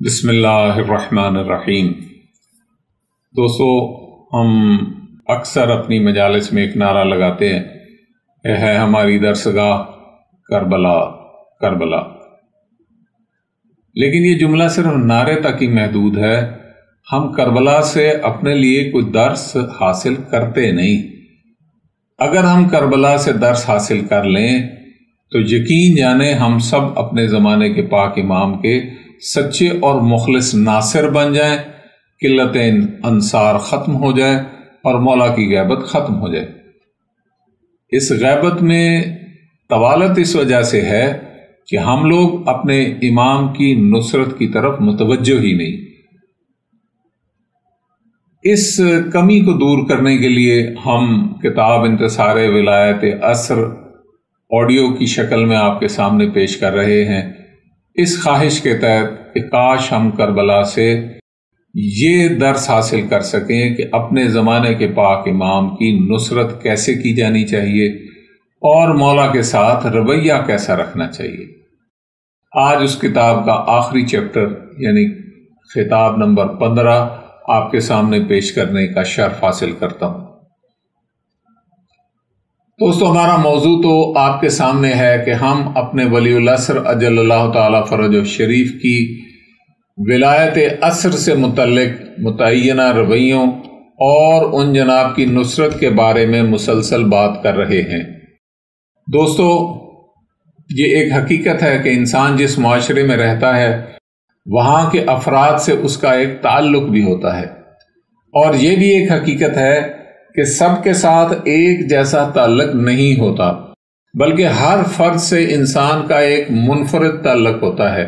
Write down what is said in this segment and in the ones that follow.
بسم اللہ الرحمن الرحیم۔ دوستو، ہم اکثر اپنی مجالس میں ایک نعرہ لگاتے ہیں، اے ہے ہماری درسگاہ کربلا کربلا، لیکن یہ جملہ صرف نعرے تک ہی محدود ہے۔ ہم کربلا سے اپنے لیے کوئی درس حاصل کرتے نہیں۔ اگر ہم کربلا سے درس حاصل کر لیں تو یقین جانیں ہم سب اپنے زمانے کے پاک امام کے سچے اور مخلص ناصر بن جائیں، قلت انصار ختم ہو جائے اور مولا کی غیبت ختم ہو جائے۔ اس غیبت میں طوالت اس وجہ سے ہے کہ ہم لوگ اپنے امام کی نصرت کی طرف متوجہ ہی نہیں۔ اس کمی کو دور کرنے کے لیے ہم کتاب انتصار ولایت عصر آڈیو کی شکل میں آپ کے سامنے پیش کر رہے ہیں، اس خواہش کے تحت کہ کاش ہم کربلا سے یہ درس حاصل کر سکیں کہ اپنے زمانے کے پاک امام کی نصرت کیسے کی جانی چاہیے اور مولا کے ساتھ رویہ کیسا رکھنا چاہیے۔ آج اس کتاب کا آخری چیپٹر یعنی خطاب نمبر 15 آپ کے سامنے پیش کرنے کا شرف حاصل کرتا ہوں۔ دوستو، ہمارا موضوع تو آپ کے سامنے ہے کہ ہم اپنے ولی العصر اجل اللہ تعالی فرجہ شریف کی ولایت عصر سے متعلق متعینہ رویوں اور ان جناب کی نصرت کے بارے میں مسلسل بات کر رہے ہیں۔ دوستو، یہ ایک حقیقت ہے کہ انسان جس معاشرے میں رہتا ہے وہاں کے افراد سے اس کا ایک تعلق بھی ہوتا ہے، اور یہ بھی ایک حقیقت ہے کہ سب کے ساتھ ایک جیسا تعلق نہیں ہوتا، بلکہ ہر فرد سے انسان کا ایک منفرد تعلق ہوتا ہے۔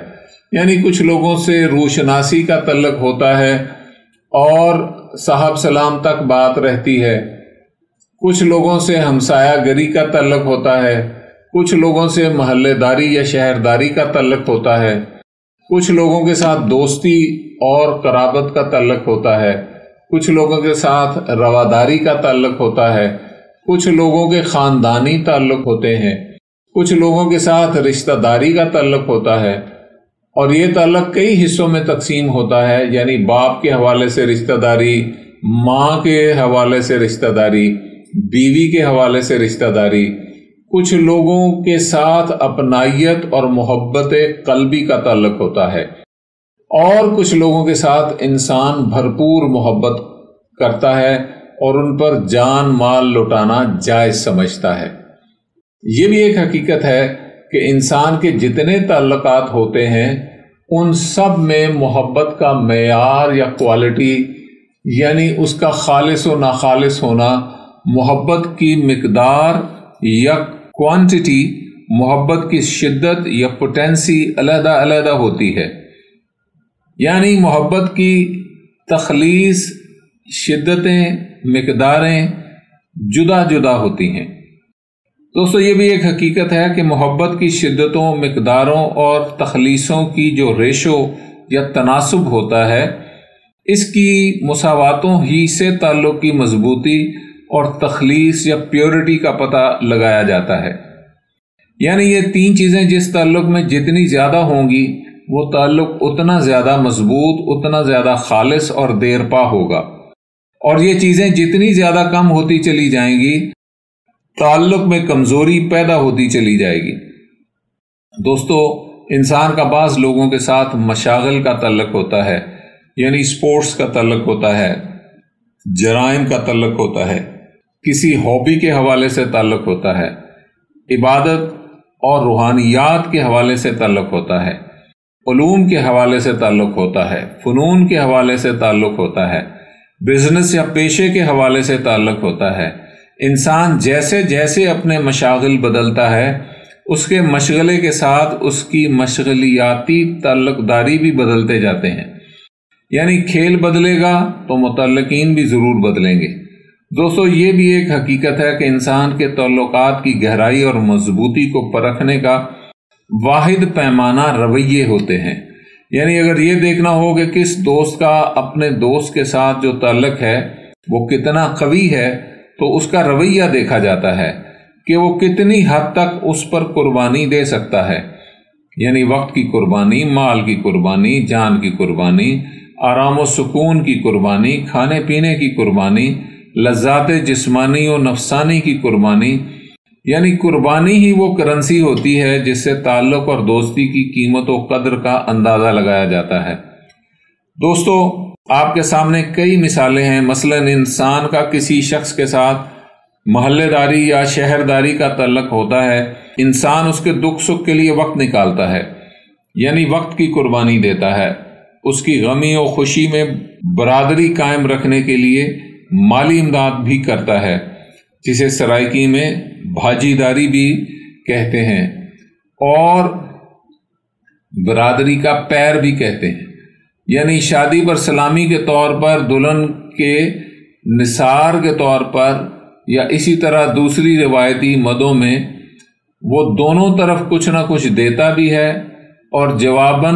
یعنی کچھ لوگوں سے روشناسی کا تعلق ہوتا ہے اور صاحب سلام تک بات رہتی ہے، کچھ لوگوں سے ہمسایہ گری کا تعلق ہوتا ہے، کچھ لوگوں سے محلے داری یا شہرداری کا تعلق ہوتا ہے، کچھ لوگوں کے ساتھ دوستی اور قرابت کا تعلق ہوتا ہے، کچھ لوگوں کے ساتھ رواداری کا تعلق ہوتا ہے، کچھ لوگوں کے خاندانی تعلق ہوتے ہیں، کچھ لوگوں کے ساتھ رشتہ داری کا تعلق ہوتا ہے، اور یہ تعلق کئی حصوں میں تقسیم ہوتا ہے۔ یعنی باپ کے حوالے سے رشتہ داری، ماں کے حوالے سے رشتہ داری، بیوی کے حوالے سے رشتہ داری، کچھ لوگوں کے ساتھ اپنائیت اور محبت قلبی کا تعلق ہوتا ہے، اور کچھ لوگوں کے ساتھ انسان بھرپور محبت کرتا ہے اور ان پر جان مال لٹانا جائز سمجھتا ہے۔ یہ بھی ایک حقیقت ہے کہ انسان کے جتنے تعلقات ہوتے ہیں ان سب میں محبت کا معیار یا کوالٹی، یعنی اس کا خالص و ناخالص ہونا، محبت کی مقدار یا کوانٹٹی، محبت کی شدت یا پوٹینسی علیحدہ علیحدہ ہوتی ہے۔ یعنی محبت کی تخلیص، شدتیں، مقداریں جدا جدا ہوتی ہیں۔ دوستو، یہ بھی ایک حقیقت ہے کہ محبت کی شدتوں، مقداروں اور تخلیصوں کی جو ریشو یا تناسب ہوتا ہے، اس کی مساواتوں ہی سے تعلق کی مضبوطی اور تخلیص یا پیورٹی کا پتہ لگایا جاتا ہے۔ یعنی یہ تین چیزیں جس تعلق میں جتنی زیادہ ہوں گی وہ تعلق اتنا زیادہ مضبوط، اتنا زیادہ خالص اور دیر پا ہوگا، اور یہ چیزیں جتنی زیادہ کم ہوتی چلی جائیں گی تعلق میں کمزوری پیدا ہوتی چلی جائے گی۔ دوستو، انسان کا بعض لوگوں کے ساتھ مشاغل کا تعلق ہوتا ہے، یعنی سپورٹس کا تعلق ہوتا ہے، جرائم کا تعلق ہوتا ہے، کسی ہابی کے حوالے سے تعلق ہوتا ہے، عبادت اور روحانیات کے حوالے سے تعلق ہوتا ہے، علوم کے حوالے سے تعلق ہوتا ہے، فنون کے حوالے سے تعلق ہوتا ہے، بزنس یا پیشے کے حوالے سے تعلق ہوتا ہے۔ انسان جیسے جیسے اپنے مشاغل بدلتا ہے اس کے مشغلے کے ساتھ اس کی مشغلیاتی تعلق داری بھی بدلتے جاتے ہیں۔ یعنی کھیل بدلے گا تو متعلقین بھی ضرور بدلیں گے۔ دوستو، یہ بھی ایک حقیقت ہے کہ انسان کے تعلقات کی گہرائی اور مضبوطی کو پرکھنے کا واحد پیمانہ رویے ہوتے ہیں۔ یعنی اگر یہ دیکھنا ہو کہ کس دوست کا اپنے دوست کے ساتھ جو تعلق ہے وہ کتنا قوی ہے تو اس کا رویہ دیکھا جاتا ہے کہ وہ کتنی حد تک اس پر قربانی دے سکتا ہے، یعنی وقت کی قربانی، مال کی قربانی، جان کی قربانی، آرام و سکون کی قربانی، کھانے پینے کی قربانی، لذات جسمانی و نفسانی کی قربانی، یعنی قربانی ہی وہ کرنسی ہوتی ہے جس سے تعلق اور دوستی کی قیمت و قدر کا اندازہ لگایا جاتا ہے۔ دوستو، آپ کے سامنے کئی مثالیں ہیں۔ مثلا انسان کا کسی شخص کے ساتھ محلے داری یا شہرداری کا تعلق ہوتا ہے، انسان اس کے دکھ سکھ کے لیے وقت نکالتا ہے، یعنی وقت کی قربانی دیتا ہے، اس کی غمی و خوشی میں برادری قائم رکھنے کے لیے مالی امداد بھی کرتا ہے، جسے سرائکی میں بھاجی داری بھی کہتے ہیں اور برادری کا پیر بھی کہتے ہیں، یعنی شادی پر سلامی کے طور پر، دلہن کے نثار کے طور پر یا اسی طرح دوسری روایتی مدوں میں وہ دونوں طرف کچھ نہ کچھ دیتا بھی ہے اور جواباً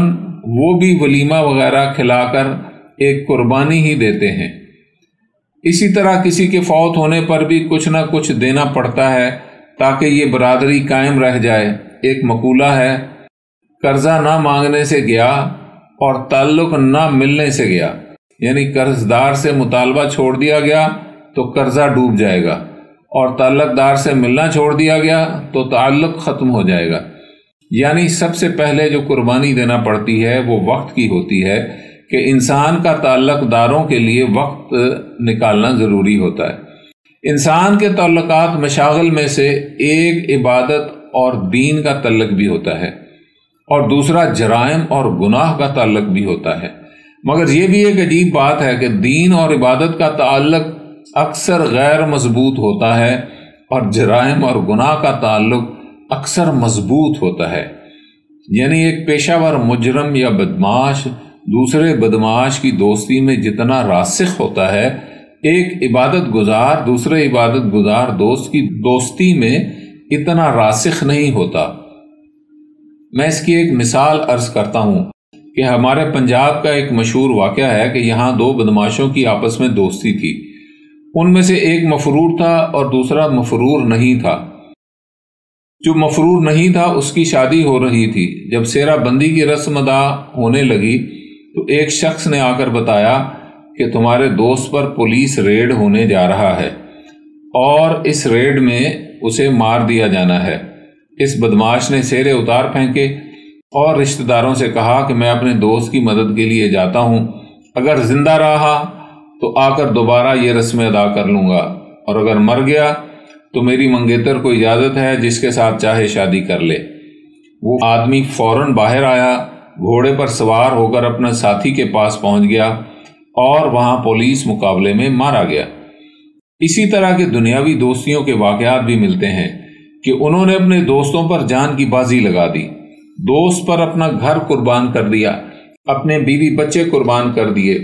وہ بھی ولیمہ وغیرہ کھلا کر ایک قربانی ہی دیتے ہیں۔ اسی طرح کسی کے فوت ہونے پر بھی کچھ نہ کچھ دینا پڑتا ہے تاکہ یہ برادری قائم رہ جائے۔ ایک مقولہ ہے، قرضہ نہ مانگنے سے گیا اور تعلق نہ ملنے سے گیا، یعنی قرض دار سے مطالبہ چھوڑ دیا گیا تو قرضہ ڈوب جائے گا، اور تعلق دار سے ملنا چھوڑ دیا گیا تو تعلق ختم ہو جائے گا۔ یعنی سب سے پہلے جو قربانی دینا پڑتی ہے وہ وقت کی ہوتی ہے کہ انسان کا تعلق داروں کے لیے وقت نکالنا ضروری ہوتا ہے۔ انسان کے تعلقات مشاغل میں سے ایک عبادت اور دین کا تعلق بھی ہوتا ہے اور دوسرا جرائم اور گناہ کا تعلق بھی ہوتا ہے، مگر یہ بھی ایک عجیب بات ہے کہ دین اور عبادت کا تعلق اکثر غیر مضبوط ہوتا ہے اور جرائم اور گناہ کا تعلق اکثر مضبوط ہوتا ہے۔ یعنی ایک پیشہ ور مجرم یا بدمعاش دوسرے بدمعاش کی دوستی میں جتنا راسخ ہوتا ہے، ایک عبادت گزار دوسرے عبادت گزار دوست کی دوستی میں اتنا راسخ نہیں ہوتا۔ میں اس کی ایک مثال عرض کرتا ہوں کہ ہمارے پنجاب کا ایک مشہور واقعہ ہے کہ یہاں دو بدمعاشوں کی آپس میں دوستی تھی۔ ان میں سے ایک مفرور تھا اور دوسرا مفرور نہیں تھا۔ جو مفرور نہیں تھا اس کی شادی ہو رہی تھی۔ جب سیرہ بندی کی رسم ادا ہونے لگی تو ایک شخص نے آ کر بتایا کہ تمہارے دوست پر پولیس ریڈ ہونے جا رہا ہے اور اس ریڈ میں اسے مار دیا جانا ہے۔ اس بدمعاش نے سیرے اتار پھینکے اور رشتہ داروں سے کہا کہ میں اپنے دوست کی مدد کے لیے جاتا ہوں، اگر زندہ رہا تو آ کر دوبارہ یہ رسم ادا کر لوں گا، اور اگر مر گیا تو میری منگیتر کو اجازت ہے جس کے ساتھ چاہے شادی کر لے۔ وہ آدمی فوراً باہر آیا، گھوڑے پر سوار ہو کر اپنے ساتھی کے پاس پہنچ گیا اور وہاں پولیس مقابلے میں مارا گیا۔ اسی طرح کے دنیاوی دوستیوں کے واقعات بھی ملتے ہیں کہ انہوں نے اپنے دوستوں پر جان کی بازی لگا دی، دوست پر اپنا گھر قربان کر دیا، اپنے بیوی بچے قربان کر دیے۔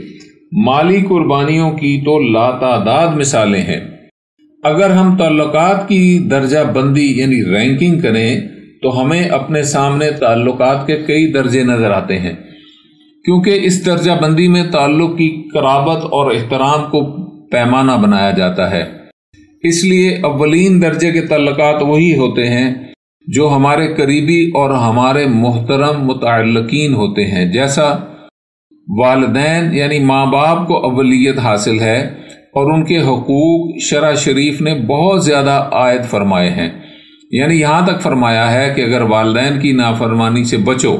مالی قربانیوں کی تو لاتعداد مثالیں ہیں۔ اگر ہم تعلقات کی درجہ بندی یعنی رینکنگ کریں تو ہمیں اپنے سامنے تعلقات کے کئی درجے نظر آتے ہیں، کیونکہ اس درجہ بندی میں تعلق کی قرابت اور احترام کو پیمانہ بنایا جاتا ہے۔ اس لیے اولین درجے کے تعلقات وہی ہوتے ہیں جو ہمارے قریبی اور ہمارے محترم متعلقین ہوتے ہیں، جیسا والدین یعنی ماں باپ کو اولیت حاصل ہے اور ان کے حقوق شرع شریف نے بہت زیادہ عائد فرمائے ہیں۔ یعنی یہاں تک فرمایا ہے کہ اگر والدین کی نافرمانی سے بچو،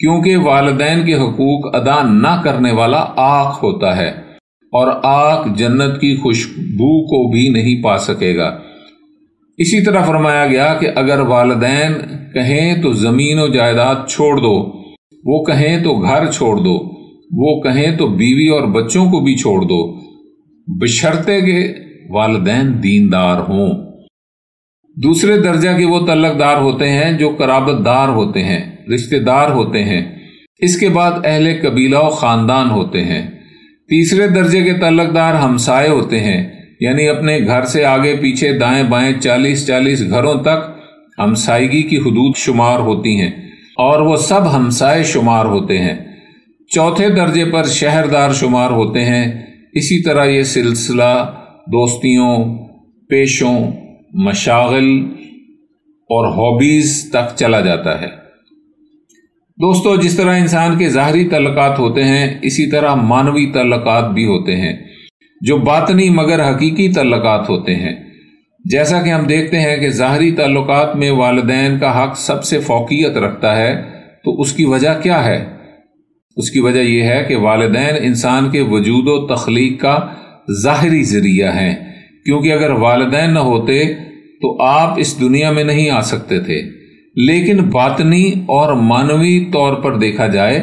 کیونکہ والدین کے حقوق ادا نہ کرنے والا آگ ہوتا ہے اور آگ جنت کی خوشبو کو بھی نہیں پا سکے گا۔ اسی طرح فرمایا گیا کہ اگر والدین کہیں تو زمین و جائیداد چھوڑ دو، وہ کہیں تو گھر چھوڑ دو، وہ کہیں تو بیوی اور بچوں کو بھی چھوڑ دو، بشرطے کہ والدین دیندار ہوں۔ دوسرے درجہ کے وہ تعلق دار ہوتے ہیں جو قرابت دار ہوتے ہیں، رشتہ دار ہوتے ہیں۔ اس کے بعد اہل قبیلہ و خاندان ہوتے ہیں۔ تیسرے درجے کے تعلق دار ہمسائے ہوتے ہیں، یعنی اپنے گھر سے آگے پیچھے دائیں بائیں 40 گھروں تک ہمسائیگی کی حدود شمار ہوتی ہیں اور وہ سب ہمسائے شمار ہوتے ہیں۔ چوتھے درجے پر شہردار شمار ہوتے ہیں۔ اسی طرح یہ سلسلہ دوستیوں، پیشوں، مشاغل اور ہابیز تک چلا جاتا ہے۔ دوستو، جس طرح انسان کے ظاہری تعلقات ہوتے ہیں اسی طرح معنوی تعلقات بھی ہوتے ہیں جو باطنی مگر حقیقی تعلقات ہوتے ہیں۔ جیسا کہ ہم دیکھتے ہیں کہ ظاہری تعلقات میں والدین کا حق سب سے فوقیت رکھتا ہے، تو اس کی وجہ کیا ہے؟ اس کی وجہ یہ ہے کہ والدین انسان کے وجود و تخلیق کا ظاہری ذریعہ ہیں، کیونکہ اگر والدین نہ ہوتے تو آپ اس دنیا میں نہیں آ سکتے تھے۔ لیکن باطنی اور معنوی طور پر دیکھا جائے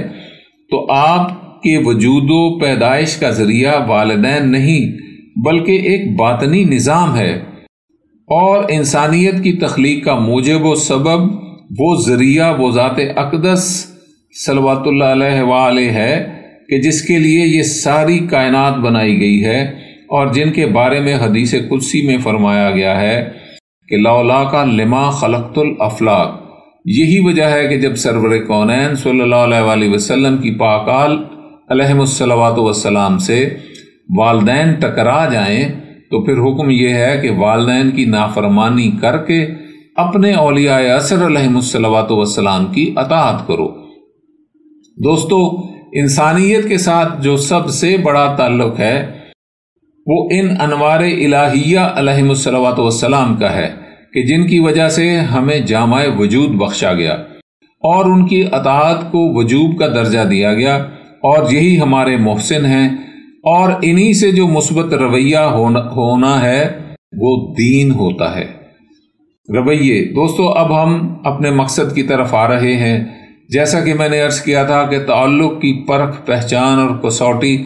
تو آپ کے وجود و پیدائش کا ذریعہ والدین نہیں بلکہ ایک باطنی نظام ہے، اور انسانیت کی تخلیق کا موجب و سبب وہ ذریعہ وہ ذات اقدس صلوات اللہ علیہ وآلہ ہے کہ جس کے لیے یہ ساری کائنات بنائی گئی ہے، اور جن کے بارے میں حدیث قدسی میں فرمایا گیا ہے کہ لولاک لما خلقت الافلاک۔ یہی وجہ ہے کہ جب سرور کونین صلی اللہ علیہ وآلہ وسلم کی پاکال علیہم الصلوات والسلام سے والدین ٹکرا جائیں تو پھر حکم یہ ہے کہ والدین کی نافرمانی کر کے اپنے اولیاء اثر علیہم الصلوات والسلام کی اطاعت کرو۔ دوستو، انسانیت کے ساتھ جو سب سے بڑا تعلق ہے وہ ان انوار الہیہ علیہم الصلوات والسلام کا ہے کہ جن کی وجہ سے ہمیں جامع وجود بخشا گیا اور ان کی اطاعت کو وجوب کا درجہ دیا گیا، اور یہی ہمارے محسن ہیں، اور انہی سے جو مثبت رویہ ہونا ہے وہ دین ہوتا ہے۔ رویے دوستو، اب ہم اپنے مقصد کی طرف آ رہے ہیں۔ جیسا کہ میں نے عرض کیا تھا کہ تعلق کی پرکھ، پہچان اور کسوٹی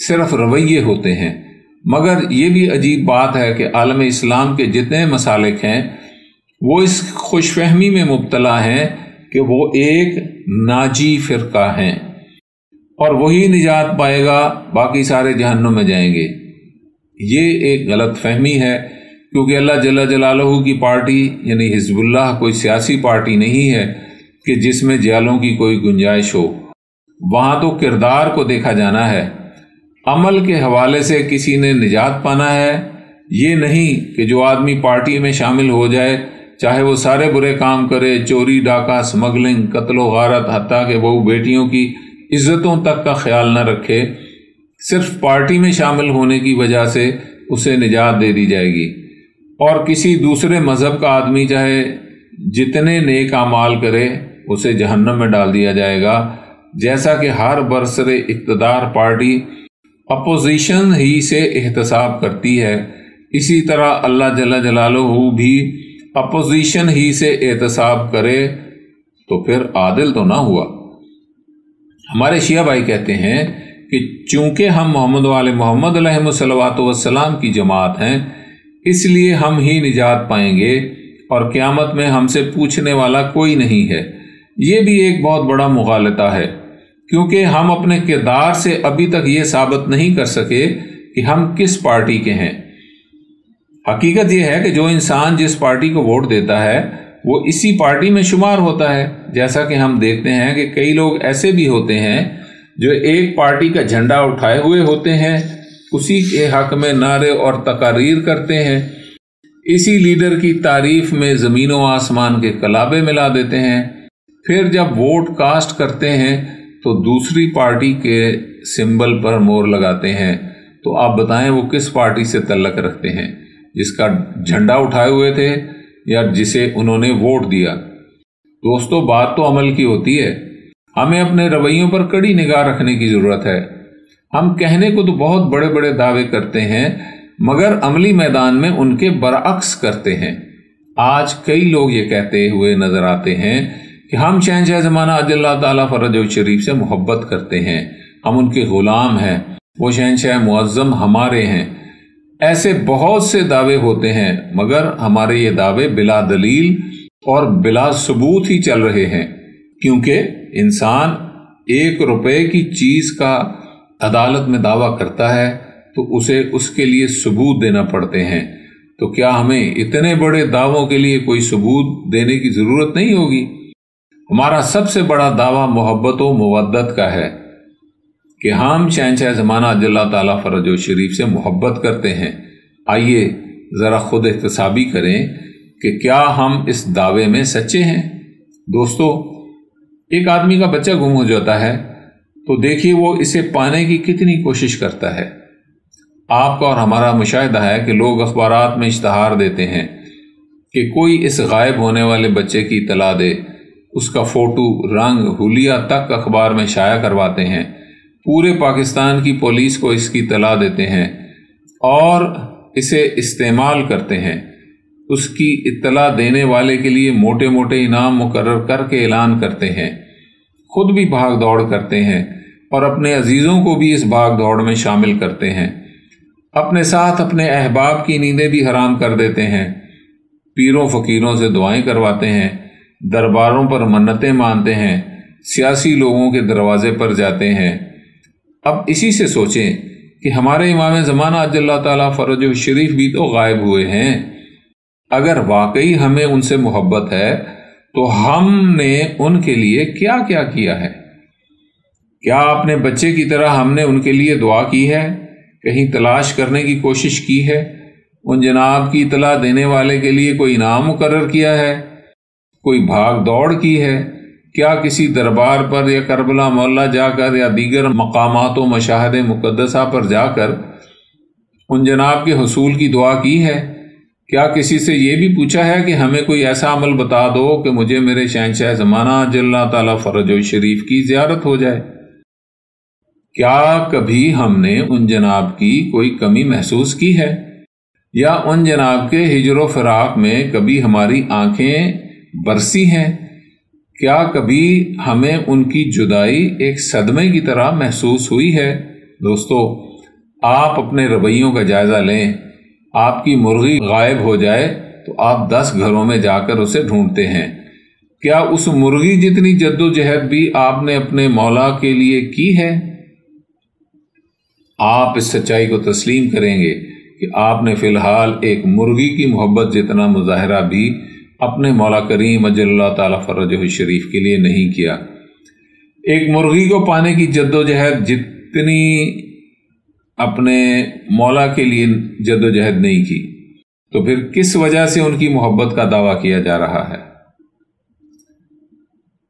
صرف رویے ہوتے ہیں، مگر یہ بھی عجیب بات ہے کہ عالم اسلام کے جتنے مسالک ہیں وہ اس خوش فہمی میں مبتلا ہیں کہ وہ ایک ناجی فرقہ ہیں اور وہی نجات پائے گا، باقی سارے جہنم میں جائیں گے۔ یہ ایک غلط فہمی ہے، کیونکہ اللہ جل جلالہ کی پارٹی یعنی حزب اللہ کوئی سیاسی پارٹی نہیں ہے کہ جس میں جیالوں کی کوئی گنجائش ہو۔ وہاں تو کردار کو دیکھا جانا ہے، عمل کے حوالے سے کسی نے نجات پانا ہے۔ یہ نہیں کہ جو آدمی پارٹی میں شامل ہو جائے چاہے وہ سارے برے کام کرے، چوری، ڈاکہ، سمگلنگ، قتل و غارت، حتیٰ کہ بہو بیٹیوں کی عزتوں تک کا خیال نہ رکھے، صرف پارٹی میں شامل ہونے کی وجہ سے اسے نجات دے دی جائے گی۔ اور کسی دوسرے مذہب کا آدمی چاہے جتنے نیک اعمال کرے اسے جہنم میں ڈال دیا جائے گا، جیسا کہ ہر برسر اقتدار پارٹی اپوزیشن ہی سے احتساب کرتی ہے، اسی طرح اللہ جل جلالہ بھی اپوزیشن ہی سے احتساب کرے تو پھر عادل تو نہ ہوا۔ ہمارے شیعہ بھائی کہتے ہیں کہ چونکہ ہم محمد و آل محمد علیہ الصلوات والسلام کی جماعت ہیں، اس لیے ہم ہی نجات پائیں گے اور قیامت میں ہم سے پوچھنے والا کوئی نہیں ہے۔ یہ بھی ایک بہت بڑا مغالطہ ہے، کیونکہ ہم اپنے کردار سے ابھی تک یہ ثابت نہیں کر سکے کہ ہم کس پارٹی کے ہیں۔ حقیقت یہ ہے کہ جو انسان جس پارٹی کو ووٹ دیتا ہے وہ اسی پارٹی میں شمار ہوتا ہے، جیسا کہ ہم دیکھتے ہیں کہ کئی لوگ ایسے بھی ہوتے ہیں جو ایک پارٹی کا جھنڈا اٹھائے ہوئے ہوتے ہیں، اسی کے حق میں نعرے اور تقاریر کرتے ہیں، اسی لیڈر کی تعریف میں زمین و آسمان کے کلابے ملا دیتے ہیں، پھر جب ووٹ کاسٹ کرتے ہیں تو دوسری پارٹی کے سمبل پر مور لگاتے ہیں۔ تو آپ بتائیں وہ کس پارٹی سے تعلق رکھتے ہیں، جس کا جھنڈا اٹھائے ہوئے تھے یا جسے انہوں نے ووٹ دیا؟ دوستو، بات تو عمل کی ہوتی ہے، ہمیں اپنے رویوں پر کڑی نگاہ رکھنے کی ضرورت ہے۔ ہم کہنے کو تو بہت بڑے بڑے دعوے کرتے ہیں مگر عملی میدان میں ان کے برعکس کرتے ہیں۔ آج کئی لوگ یہ کہتے ہوئے نظر آتے ہیں کہ ہم شہنشاہ زمانہ عجل اللہ تعالیٰ فرجہ شریف سے محبت کرتے ہیں، ہم ان کے غلام ہیں، وہ شہنشاہ معظم ہمارے ہیں۔ ایسے بہت سے دعوے ہوتے ہیں مگر ہمارے یہ دعوے بلا دلیل اور بلا ثبوت ہی چل رہے ہیں، کیونکہ انسان 1 روپے کی چیز کا عدالت میں دعویٰ کرتا ہے تو اسے اس کے لیے ثبوت دینا پڑتے ہیں۔ تو کیا ہمیں اتنے بڑے دعووں کے لیے کوئی ثبوت دینے کی ضرورت نہیں ہوگی؟ ہمارا سب سے بڑا دعویٰ محبت و مودت کا ہے کہ ہم شہنشاہ زمانہ عجل اللہ تعالیٰ فرجہ شریف سے محبت کرتے ہیں۔ آئیے ذرا خود احتسابی کریں کہ کیا ہم اس دعوے میں سچے ہیں؟ دوستو، ایک آدمی کا بچہ گم ہو جاتا ہے تو دیکھیے وہ اسے پانے کی کتنی کوشش کرتا ہے۔ آپ کا اور ہمارا مشاہدہ ہے کہ لوگ اخبارات میں اشتہار دیتے ہیں کہ کوئی اس غائب ہونے والے بچے کی اطلاع دے، اس کا فوٹو، رنگ، حلیہ تک اخبار میں شائع کرواتے ہیں، پورے پاکستان کی پولیس کو اس کی اطلاع دیتے ہیں اور اسے استعمال کرتے ہیں۔ اس کی اطلاع دینے والے کے لیے موٹے موٹے انعام مقرر کر کے اعلان کرتے ہیں، خود بھی بھاگ دوڑ کرتے ہیں اور اپنے عزیزوں کو بھی اس بھاگ دوڑ میں شامل کرتے ہیں، اپنے ساتھ اپنے احباب کی نیندیں بھی حرام کر دیتے ہیں، پیروں فقیروں سے دعائیں کرواتے ہیں، درباروں پر منتیں مانتے ہیں، سیاسی لوگوں کے دروازے پر جاتے ہیں۔ اب اسی سے سوچیں کہ ہمارے امام زمانہ عجل اللہ تعالیٰ فرجہ شریف بھی تو غائب ہوئے ہیں۔ اگر واقعی ہمیں ان سے محبت ہے تو ہم نے ان کے لیے کیا کیا کیا ہے؟ کیا اپنے بچے کی طرح ہم نے ان کے لیے دعا کی ہے؟ کہیں تلاش کرنے کی کوشش کی ہے؟ ان جناب کی اطلاع دینے والے کے لیے کوئی انعام مقرر کیا ہے؟ کوئی بھاگ دوڑ کی ہے؟ کیا کسی دربار پر یا کربلا مولا جا کر یا دیگر مقامات و مشاہد مقدسہ پر جا کر ان جناب کے حصول کی دعا کی ہے؟ کیا کسی سے یہ بھی پوچھا ہے کہ ہمیں کوئی ایسا عمل بتا دو کہ مجھے میرے شہنشاہ زمانہ عجل اللہ تعالیٰ فرجہ شریف کی زیارت ہو جائے؟ کیا کبھی ہم نے ان جناب کی کوئی کمی محسوس کی ہے؟ یا ان جناب کے ہجر و فراق میں کبھی ہماری آنکھیں برسی ہیں؟ کیا کبھی ہمیں ان کی جدائی ایک صدمے کی طرح محسوس ہوئی ہے؟ دوستو، آپ اپنے رویوں کا جائزہ لیں۔ آپ کی مرغی غائب ہو جائے تو آپ 10 گھروں میں جا کر اسے ڈھونڈتے ہیں۔ کیا اس مرغی جتنی جد و جہد بھی آپ نے اپنے مولا کے لیے کی ہے؟ آپ اس سچائی کو تسلیم کریں گے کہ آپ نے فی الحال ایک مرغی کی محبت جتنا مظاہرہ بھی اپنے مولا کریم عجل اللہ تعالیٰ فرجہ شریف کے لیے نہیں کیا۔ ایک مرغی کو پانے کی جد و جہد جتنی اپنے مولا کے لیے جد و جہد نہیں کی، تو پھر کس وجہ سے ان کی محبت کا دعویٰ کیا جا رہا ہے؟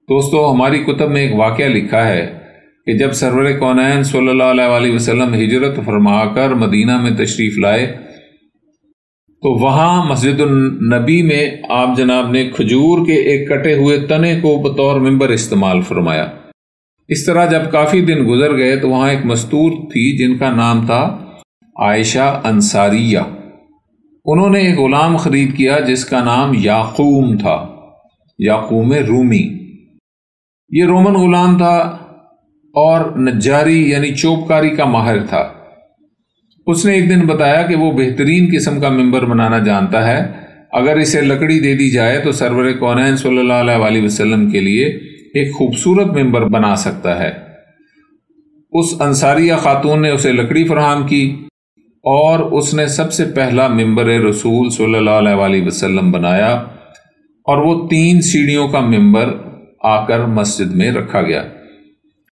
دوستو، ہماری کتب میں ایک واقعہ لکھا ہے کہ جب سرور کونین صلی اللہ علیہ وسلم ہجرت فرما کر مدینہ میں تشریف لائے تو وہاں مسجد النبی میں آپ جناب نے کھجور کے ایک کٹے ہوئے تنے کو بطور ممبر استعمال فرمایا۔ اس طرح جب کافی دن گزر گئے تو وہاں ایک مستور تھی جن کا نام تھا عائشہ انصاریہ۔ انہوں نے ایک غلام خرید کیا جس کا نام یعقوم تھا، یعقوم رومی۔ یہ رومن غلام تھا اور نجاری یعنی چوبکاری کا ماہر تھا۔ اس نے ایک دن بتایا کہ وہ بہترین قسم کا ممبر بنانا جانتا ہے، اگر اسے لکڑی دے دی جائے تو سرور کونین صلی اللہ علیہ وسلم کے لیے ایک خوبصورت ممبر بنا سکتا ہے۔ اس انصاریہ خاتون نے اسے لکڑی فراہم کی اور اس نے سب سے پہلا ممبر رسول صلی اللہ علیہ وسلم بنایا، اور وہ 3 سیڑھیوں کا ممبر آ کر مسجد میں رکھا گیا۔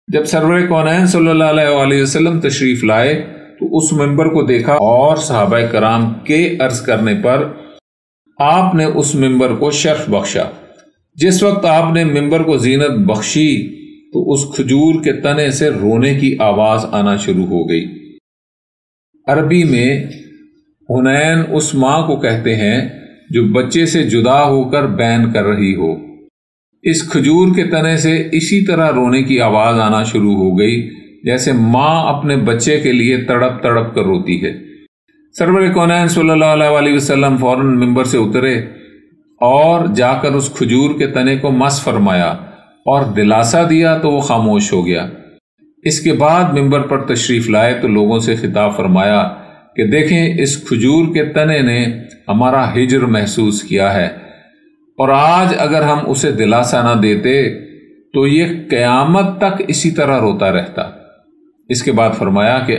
جب سرور کونین صلی اللہ علیہ وسلم تشریف لائے تو اس ممبر کو دیکھا اور صحابہ کرام کے عرض کرنے پر آپ نے اس ممبر کو شرف بخشا۔ جس وقت آپ نے ممبر کو زینت بخشی تو اس کھجور کے تنے سے رونے کی آواز آنا شروع ہو گئی۔ عربی میں حنین اس ماں کو کہتے ہیں جو بچے سے جدا ہو کر بین کر رہی ہو۔ اس کھجور کے تنے سے اسی طرح رونے کی آواز آنا شروع ہو گئی جیسے ماں اپنے بچے کے لیے تڑپ تڑپ کر روتی ہے۔ سرور کونین صلی اللہ علیہ وسلم فوراً ممبر سے اترے اور جا کر اس کھجور کے تنے کو مس فرمایا اور دلاسا دیا تو وہ خاموش ہو گیا۔ اس کے بعد ممبر پر تشریف لائے تو لوگوں سے خطاب فرمایا کہ دیکھیں، اس کھجور کے تنے نے ہمارا ہجر محسوس کیا ہے، اور آج اگر ہم اسے دلاسا نہ دیتے تو یہ قیامت تک اسی طرح روتا رہتا۔ اس کے بعد فرمایا کہ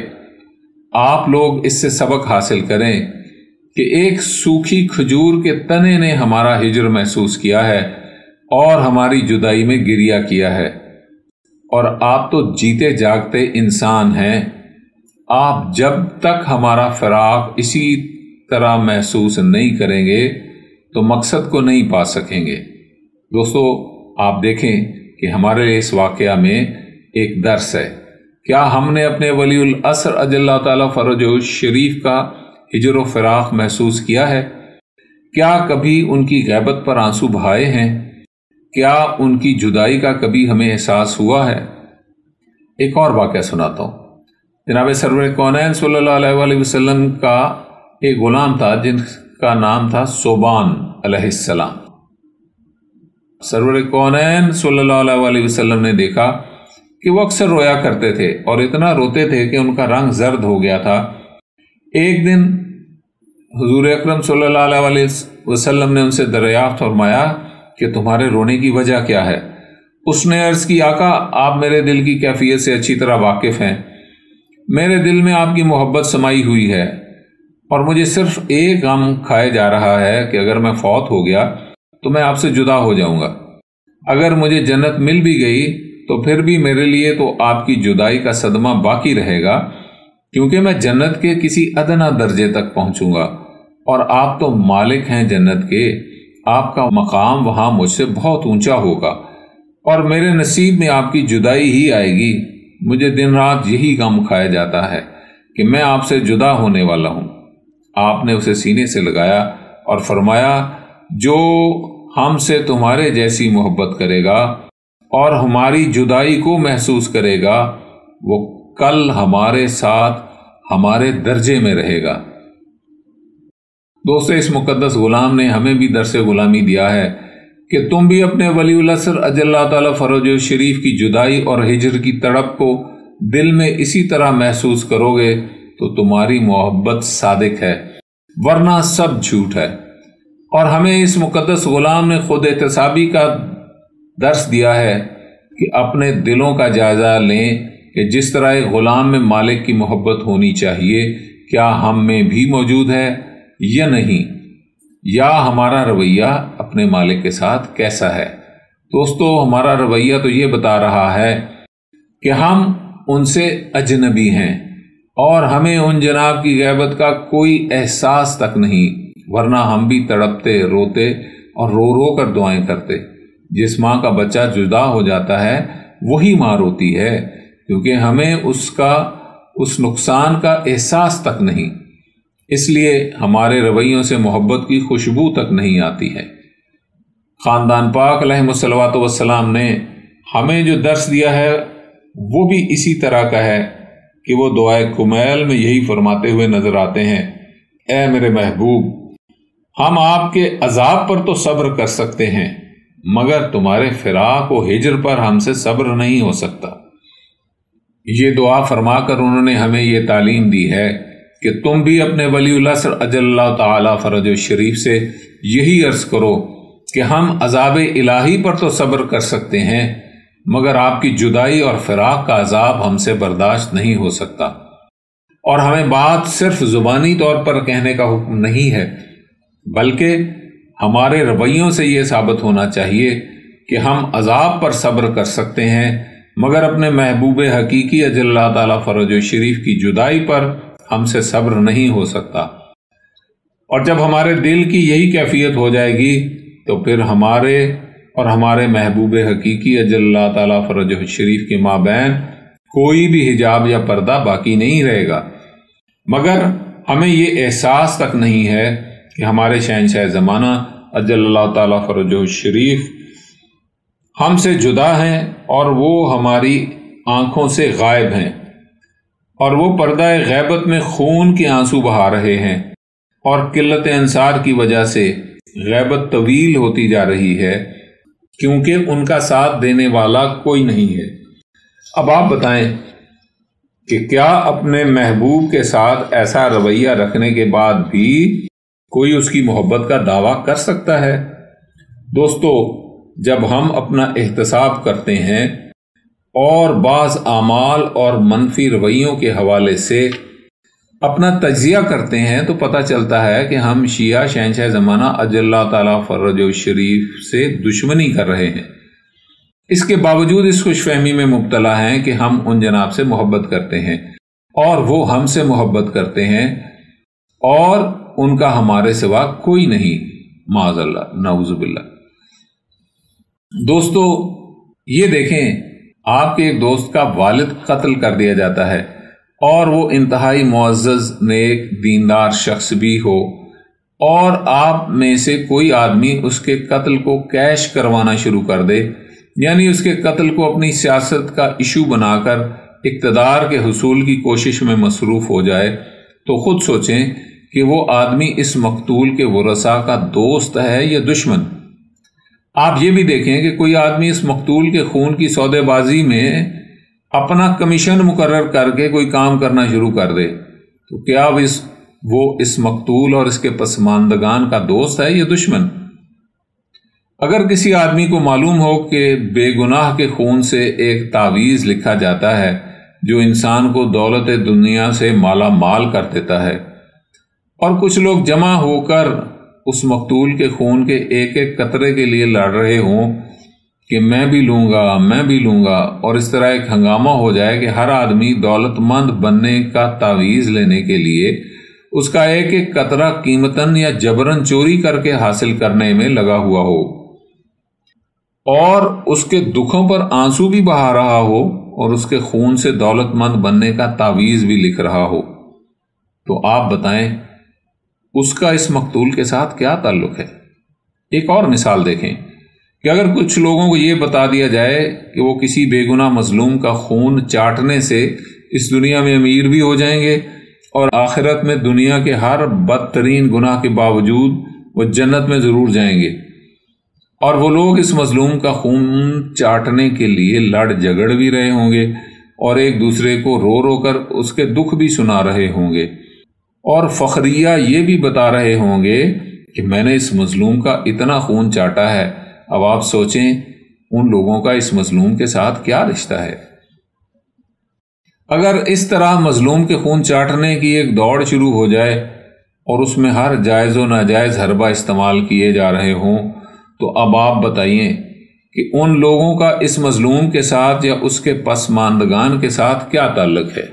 آپ لوگ اس سے سبق حاصل کریں کہ ایک سوکھی کھجور کے تنے نے ہمارا ہجر محسوس کیا ہے اور ہماری جدائی میں گریہ کیا ہے، اور آپ تو جیتے جاگتے انسان ہیں، آپ جب تک ہمارا فراق اسی طرح محسوس نہیں کریں گے تو مقصد کو نہیں پا سکیں گے۔ دوستو، آپ دیکھیں کہ ہمارے لیے اس واقعہ میں ایک درس ہے۔ کیا ہم نے اپنے ولی العصر اجل اللہ تعالیٰ فرجہ شریف کا ہجر و فراق محسوس کیا ہے؟ کیا کبھی ان کی غیبت پر آنسو بہائے ہیں؟ کیا ان کی جدائی کا کبھی ہمیں احساس ہوا ہے؟ ایک اور واقعہ سناتا ہوں۔ جناب سرور کونین صلی اللہ علیہ وآلہ وسلم کا ایک غلام تھا جن کا نام تھا صوبان علیہ السلام۔ سرور کونین صلی اللہ علیہ وآلہ وسلم نے دیکھا کہ وہ اکثر رویا کرتے تھے اور اتنا روتے تھے کہ ان کا رنگ زرد ہو گیا تھا۔ ایک دن حضور اکرم صلی اللہ علیہ وآلہ وسلم نے ان سے دریافت فرمایا کہ تمہارے رونے کی وجہ کیا ہے؟ اس نے عرض کی، آقا آپ میرے دل کی کیفیت سے اچھی طرح واقف ہیں، میرے دل میں آپ کی محبت سمائی ہوئی ہے اور مجھے صرف ایک غم کھائے جا رہا ہے کہ اگر میں فوت ہو گیا تو میں آپ سے جدا ہو جاؤں گا۔ اگر مجھے جنت مل بھی گئی تو پھر بھی میرے لیے تو آپ کی جدائی کا صدمہ باقی رہے گا، کیونکہ میں جنت کے کسی ادنا درجے تک پہنچوں گا اور آپ تو مالک ہیں جنت کے، آپ کا مقام وہاں مجھ سے بہت اونچا ہوگا اور میرے نصیب میں آپ کی جدائی ہی آئے گی۔ مجھے دن رات یہی غم کھایا جاتا ہے کہ میں آپ سے جدا ہونے والا ہوں۔ آپ نے اسے سینے سے لگایا اور فرمایا، جو ہم سے تمہارے جیسی محبت کرے گا اور ہماری جدائی کو محسوس کرے گا وہ کل ہمارے ساتھ ہمارے درجے میں رہے گا۔ دوستو، اس مقدس غلام نے ہمیں بھی درس غلامی دیا ہے کہ تم بھی اپنے ولی العصر اجل اللہ تعالیٰ فرجہ شریف کی جدائی اور ہجر کی تڑپ کو دل میں اسی طرح محسوس کرو گے تو تمہاری محبت صادق ہے، ورنہ سب جھوٹ ہے۔ اور ہمیں اس مقدس غلام نے خود احتسابی کا درس دیا ہے کہ اپنے دلوں کا جائزہ لیں کہ جس طرح ایک غلام میں مالک کی محبت ہونی چاہیے، کیا ہم میں بھی موجود ہے یا نہیں، یا ہمارا رویہ اپنے مالک کے ساتھ کیسا ہے۔ دوستو، ہمارا رویہ تو یہ بتا رہا ہے کہ ہم ان سے اجنبی ہیں اور ہمیں ان جناب کی غیبت کا کوئی احساس تک نہیں، ورنہ ہم بھی تڑپتے، روتے اور رو رو کر دعائیں کرتے۔ جس ماں کا بچہ جدا ہو جاتا ہے وہی ماں روتی ہے، کیونکہ ہمیں اس نقصان کا احساس تک نہیں، اس لیے ہمارے رویوں سے محبت کی خوشبو تک نہیں آتی ہے۔ خاندان پاک علیہ الصلوۃ والسلام نے ہمیں جو درس دیا ہے وہ بھی اسی طرح کا ہے کہ وہ دعائے کمیل میں یہی فرماتے ہوئے نظر آتے ہیں، اے میرے محبوب، ہم آپ کے عذاب پر تو صبر کر سکتے ہیں مگر تمہارے فراق و ہجر پر ہم سے صبر نہیں ہو سکتا۔ یہ دعا فرما کر انہوں نے ہمیں یہ تعلیم دی ہے کہ تم بھی اپنے ولی العصر اجل اللہ تعالیٰ فرجہ شریف سے یہی عرض کرو کہ ہم عذاب الہی پر تو صبر کر سکتے ہیں مگر آپ کی جدائی اور فراق کا عذاب ہم سے برداشت نہیں ہو سکتا۔ اور ہمیں بات صرف زبانی طور پر کہنے کا حکم نہیں ہے، بلکہ ہمارے رویوں سے یہ ثابت ہونا چاہیے کہ ہم عذاب پر صبر کر سکتے ہیں مگر اپنے محبوب حقیقی اجل اللہ تعالیٰ فرجہ شریف کی جدائی پر ہم سے صبر نہیں ہو سکتا۔ اور جب ہمارے دل کی یہی کیفیت ہو جائے گی تو پھر ہمارے اور ہمارے محبوب حقیقی اجل اللہ تعالیٰ فرجہ شریف کے مابین کوئی بھی حجاب یا پردہ باقی نہیں رہے گا، مگر ہمیں یہ احساس تک نہیں ہے کہ ہمارے شہنشاہ زمانہ اجل اللہ تعالیٰ فرجہ شریف ہم سے جدا ہیں اور وہ ہماری آنکھوں سے غائب ہیں اور وہ پردہ غیبت میں خون کے آنسو بہا رہے ہیں اور قلت انصار کی وجہ سے غیبت طویل ہوتی جا رہی ہے کیونکہ ان کا ساتھ دینے والا کوئی نہیں ہے۔ اب آپ بتائیں کہ کیا اپنے محبوب کے ساتھ ایسا رویہ رکھنے کے بعد بھی کوئی اس کی محبت کا دعویٰ کر سکتا ہے؟ دوستو، جب ہم اپنا احتساب کرتے ہیں اور بعض اعمال اور منفی رویوں کے حوالے سے اپنا تجزیہ کرتے ہیں تو پتہ چلتا ہے کہ ہم شیعہ شہنشاہ زمانہ اجل اللہ تعالیٰ فرجہ شریف سے دشمنی کر رہے ہیں۔ اس کے باوجود اس خوش فہمی میں مبتلا ہیں کہ ہم ان جناب سے محبت کرتے ہیں اور وہ ہم سے محبت کرتے ہیں اور ان کا ہمارے سوا کوئی نہیں، معاذ اللہ، نعوذ باللہ۔ دوستو، یہ دیکھیں، آپ کے ایک دوست کا والد قتل کر دیا جاتا ہے اور وہ انتہائی معزز نیک دیندار شخص بھی ہو، اور آپ میں سے کوئی آدمی اس کے قتل کو کیش کروانا شروع کر دے، یعنی اس کے قتل کو اپنی سیاست کا ایشو بنا کر اقتدار کے حصول کی کوشش میں مصروف ہو جائے، تو خود سوچیں کہ وہ آدمی اس مقتول کے ورثاء کا دوست ہے یا دشمن۔ آپ یہ بھی دیکھیں کہ کوئی آدمی اس مقتول کے خون کی سودے بازی میں اپنا کمیشن مقرر کر کے کوئی کام کرنا شروع کر دے، تو کیا وہ اس مقتول اور اس کے پسماندگان کا دوست ہے یا دشمن؟ اگر کسی آدمی کو معلوم ہو کہ بے گناہ کے خون سے ایک تعویذ لکھا جاتا ہے جو انسان کو دولت دنیا سے مالا مال کر دیتا ہے، اور کچھ لوگ جمع ہو کر اس مقتول کے خون کے ایک ایک قطرے کے لیے لڑ رہے ہوں کہ میں بھی لوں گا، اور اس طرح ایک ہنگامہ ہو جائے کہ ہر آدمی دولت مند بننے کا تعویذ لینے کے لیے اس کا ایک ایک قطرہ قیمتاً یا جبراً چوری کر کے حاصل کرنے میں لگا ہوا ہو، اور اس کے دکھوں پر آنسو بھی بہا رہا ہو، اور اس کے خون سے دولت مند بننے کا تعویذ بھی لکھ رہا ہو، تو آپ بتائیں اس کا اس مقتول کے ساتھ کیا تعلق ہے؟ ایک اور مثال دیکھیں کہ اگر کچھ لوگوں کو یہ بتا دیا جائے کہ وہ کسی بے گناہ مظلوم کا خون چاٹنے سے اس دنیا میں امیر بھی ہو جائیں گے، اور آخرت میں دنیا کے ہر بدترین گناہ کے باوجود وہ جنت میں ضرور جائیں گے، اور وہ لوگ اس مظلوم کا خون چاٹنے کے لیے لڑ جھگڑ بھی رہے ہوں گے، اور ایک دوسرے کو رو رو کر اس کے دکھ بھی سنا رہے ہوں گے، اور فخریہ یہ بھی بتا رہے ہوں گے کہ میں نے اس مظلوم کا اتنا خون چاٹا ہے۔ اب آپ سوچیں ان لوگوں کا اس مظلوم کے ساتھ کیا رشتہ ہے؟ اگر اس طرح مظلوم کے خون چاٹنے کی ایک دوڑ شروع ہو جائے اور اس میں ہر جائز و ناجائز حربہ استعمال کیے جا رہے ہوں، تو اب آپ بتائیے کہ ان لوگوں کا اس مظلوم کے ساتھ یا اس کے پسماندگان کے ساتھ کیا تعلق ہے؟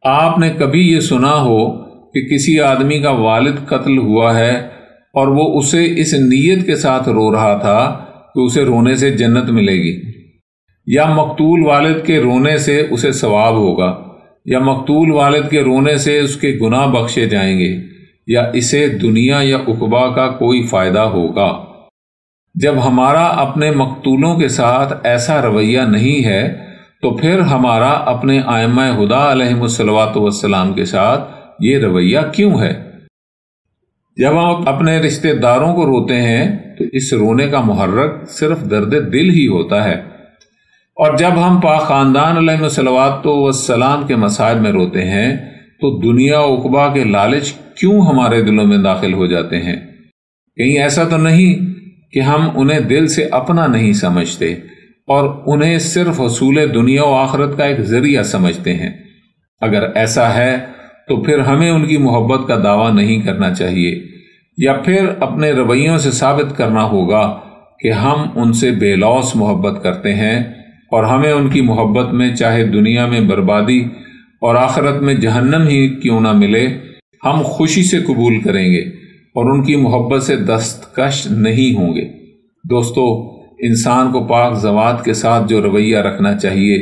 آپ نے کبھی یہ سنا ہو کہ کسی آدمی کا والد قتل ہوا ہے اور وہ اسے اس نیت کے ساتھ رو رہا تھا کہ اسے رونے سے جنت ملے گی، یا مقتول والد کے رونے سے اسے ثواب ہوگا، یا مقتول والد کے رونے سے اس کے گناہ بخشے جائیں گے، یا اسے دنیا یا عقبہ کا کوئی فائدہ ہوگا؟ جب ہمارا اپنے مقتولوں کے ساتھ ایسا رویہ نہیں ہے تو پھر ہمارا اپنے ائمہ ہدیٰ علیہم الصلوۃ والسلام کے ساتھ یہ رویہ کیوں ہے؟ جب ہم اپنے رشتہ داروں کو روتے ہیں تو اس رونے کا محرک صرف درد دل ہی ہوتا ہے، اور جب ہم پاک خاندان علیہم الصلوۃ والسلام کے مصائب میں روتے ہیں تو دنیا و عقبہ کے لالچ کیوں ہمارے دلوں میں داخل ہو جاتے ہیں؟ کہیں ایسا تو نہیں کہ ہم انہیں دل سے اپنا نہیں سمجھتے اور انہیں صرف حصول دنیا و آخرت کا ایک ذریعہ سمجھتے ہیں؟ اگر ایسا ہے تو پھر ہمیں ان کی محبت کا دعویٰ نہیں کرنا چاہیے، یا پھر اپنے رویوں سے ثابت کرنا ہوگا کہ ہم ان سے بے لوث محبت کرتے ہیں، اور ہمیں ان کی محبت میں چاہے دنیا میں بربادی اور آخرت میں جہنم ہی کیوں نہ ملے، ہم خوشی سے قبول کریں گے اور ان کی محبت سے دستکش نہیں ہوں گے۔ دوستو، انسان کو پاک ذوات کے ساتھ جو رویہ رکھنا چاہیے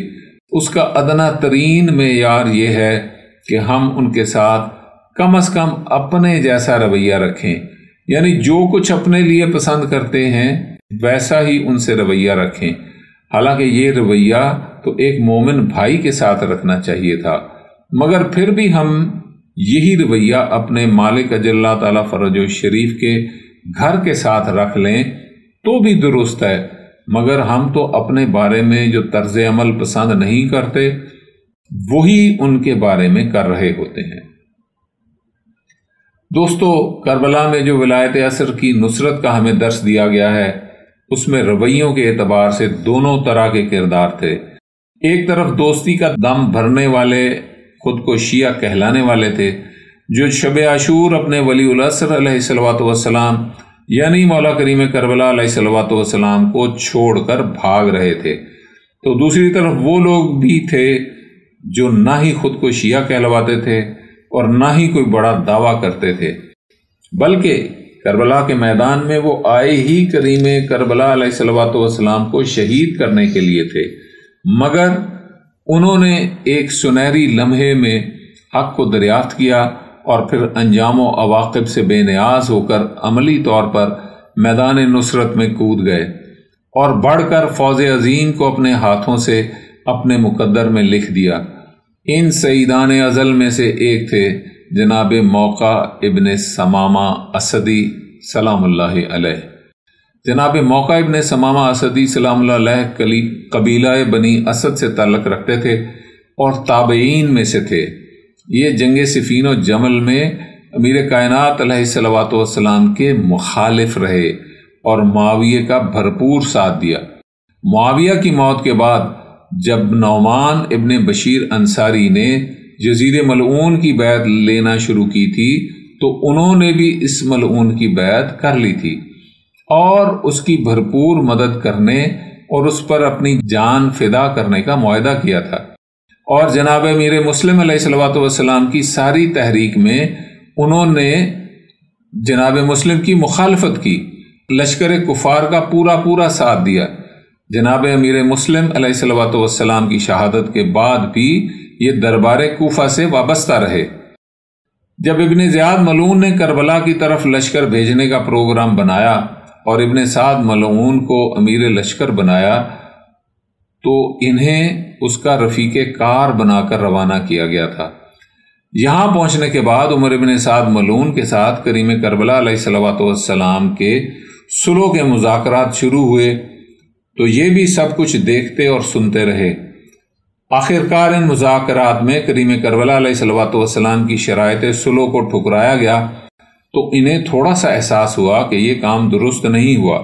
اس کا ادنا ترین معیار یہ ہے کہ ہم ان کے ساتھ کم از کم اپنے جیسا رویہ رکھیں، یعنی جو کچھ اپنے لیے پسند کرتے ہیں ویسا ہی ان سے رویہ رکھیں۔ حالانکہ یہ رویہ تو ایک مومن بھائی کے ساتھ رکھنا چاہیے تھا، مگر پھر بھی ہم یہی رویہ اپنے مالک اجل اللہ تعالیٰ فرج و شریف کے گھر کے ساتھ رکھ لیں تو بھی درست ہے، مگر ہم تو اپنے بارے میں جو طرز عمل پسند نہیں کرتے وہی ان کے بارے میں کر رہے ہوتے ہیں۔ دوستو، کربلا میں جو ولایت عصر کی نصرت کا ہمیں درس دیا گیا ہے اس میں رویوں کے اعتبار سے دونوں طرح کے کردار تھے۔ ایک طرف دوستی کا دم بھرنے والے خود کو شیعہ کہلانے والے تھے جو شب عاشور اپنے ولی العصر علیہ الصلوۃ والسلام یعنی مولا کریم کربلا علیہ الصلوۃ والسلام کو چھوڑ کر بھاگ رہے تھے، تو دوسری طرف وہ لوگ بھی تھے جو نہ ہی خود کو شیعہ کہلواتے تھے اور نہ ہی کوئی بڑا دعویٰ کرتے تھے، بلکہ کربلا کے میدان میں وہ آئے ہی کریم کربلا علیہ الصلوۃ والسلام کو شہید کرنے کے لیے تھے، مگر انہوں نے ایک سنہری لمحے میں حق کو دریافت کیا اور پھر انجام و عواقب سے بے نیاز ہو کر عملی طور پر میدان نصرت میں کود گئے اور بڑھ کر فوز عظیم کو اپنے ہاتھوں سے اپنے مقدر میں لکھ دیا۔ ان سیدان ازل میں سے ایک تھے جناب موقع ابن ثمامہ اسدی سلام اللہ علیہ۔ جناب موقع ابن ثمامہ اسدی سلام اللہ علیہ قبیلہ بنی اسد سے تعلق رکھتے تھے اور تابعین میں سے تھے۔ یہ جنگ صفین و جمل میں امیر کائنات علیہ الصلوۃ والسلام کے مخالف رہے اور معاویہ کا بھرپور ساتھ دیا۔ معاویہ کی موت کے بعد جب نعمان ابن بشیر انصاری نے یزید ملعون کی بیعت لینا شروع کی تھی تو انہوں نے بھی اس ملعون کی بیعت کر لی تھی اور اس کی بھرپور مدد کرنے اور اس پر اپنی جان فدا کرنے کا معاہدہ کیا تھا، اور جناب امیر مسلم علیہ الصلوۃ والسلام کی ساری تحریک میں انہوں نے جناب مسلم کی مخالفت کی، لشکر کفار کا پورا ساتھ دیا۔ جناب امیر مسلم علیہ الصلوۃ والسلام کی شہادت کے بعد بھی یہ دربار کوفہ سے وابستہ رہے۔ جب ابن زیاد ملعون نے کربلا کی طرف لشکر بھیجنے کا پروگرام بنایا اور ابن سعد ملعون کو امیر لشکر بنایا تو انہیں اس کا رفیق کار بنا کر روانہ کیا گیا تھا۔ یہاں پہنچنے کے بعد عمر ابن سعد ملعون کے ساتھ کریم کربلا علیہ الصلوۃ والسلام کے صلح کے مذاکرات شروع ہوئے تو یہ بھی سب کچھ دیکھتے اور سنتے رہے۔ آخرکار ان مذاکرات میں کریم کربلا علیہ الصلوۃ والسلام کی شرائط صلح کو ٹھکرایا گیا تو انہیں تھوڑا سا احساس ہوا کہ یہ کام درست نہیں ہوا،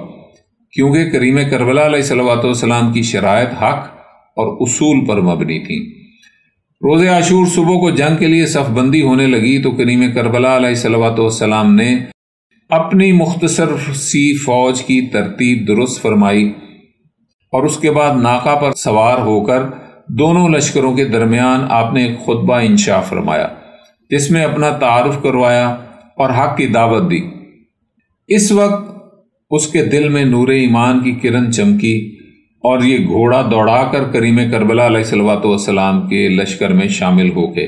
کیونکہ کریم کربلا علیہ الصلوۃ والسلام کی شرائط حق اور اصول پر مبنی تھیں۔ روز عاشور صبح کو جنگ کے لیے صف بندی ہونے لگی تو کریم کربلا علیہ الصلوۃ والسلام نے اپنی مختصر سی فوج کی ترتیب درست فرمائی اور اس کے بعد ناقہ پر سوار ہو کر دونوں لشکروں کے درمیان آپ نے ایک خطبہ انشاء فرمایا جس میں اپنا تعارف کروایا اور حق کی دعوت دی۔ اس وقت اس کے دل میں نور ایمان کی کرن چمکی اور یہ گھوڑا دوڑا کر کریم کربلا علیہ الصلوۃ والسلام کے لشکر میں شامل ہو گئے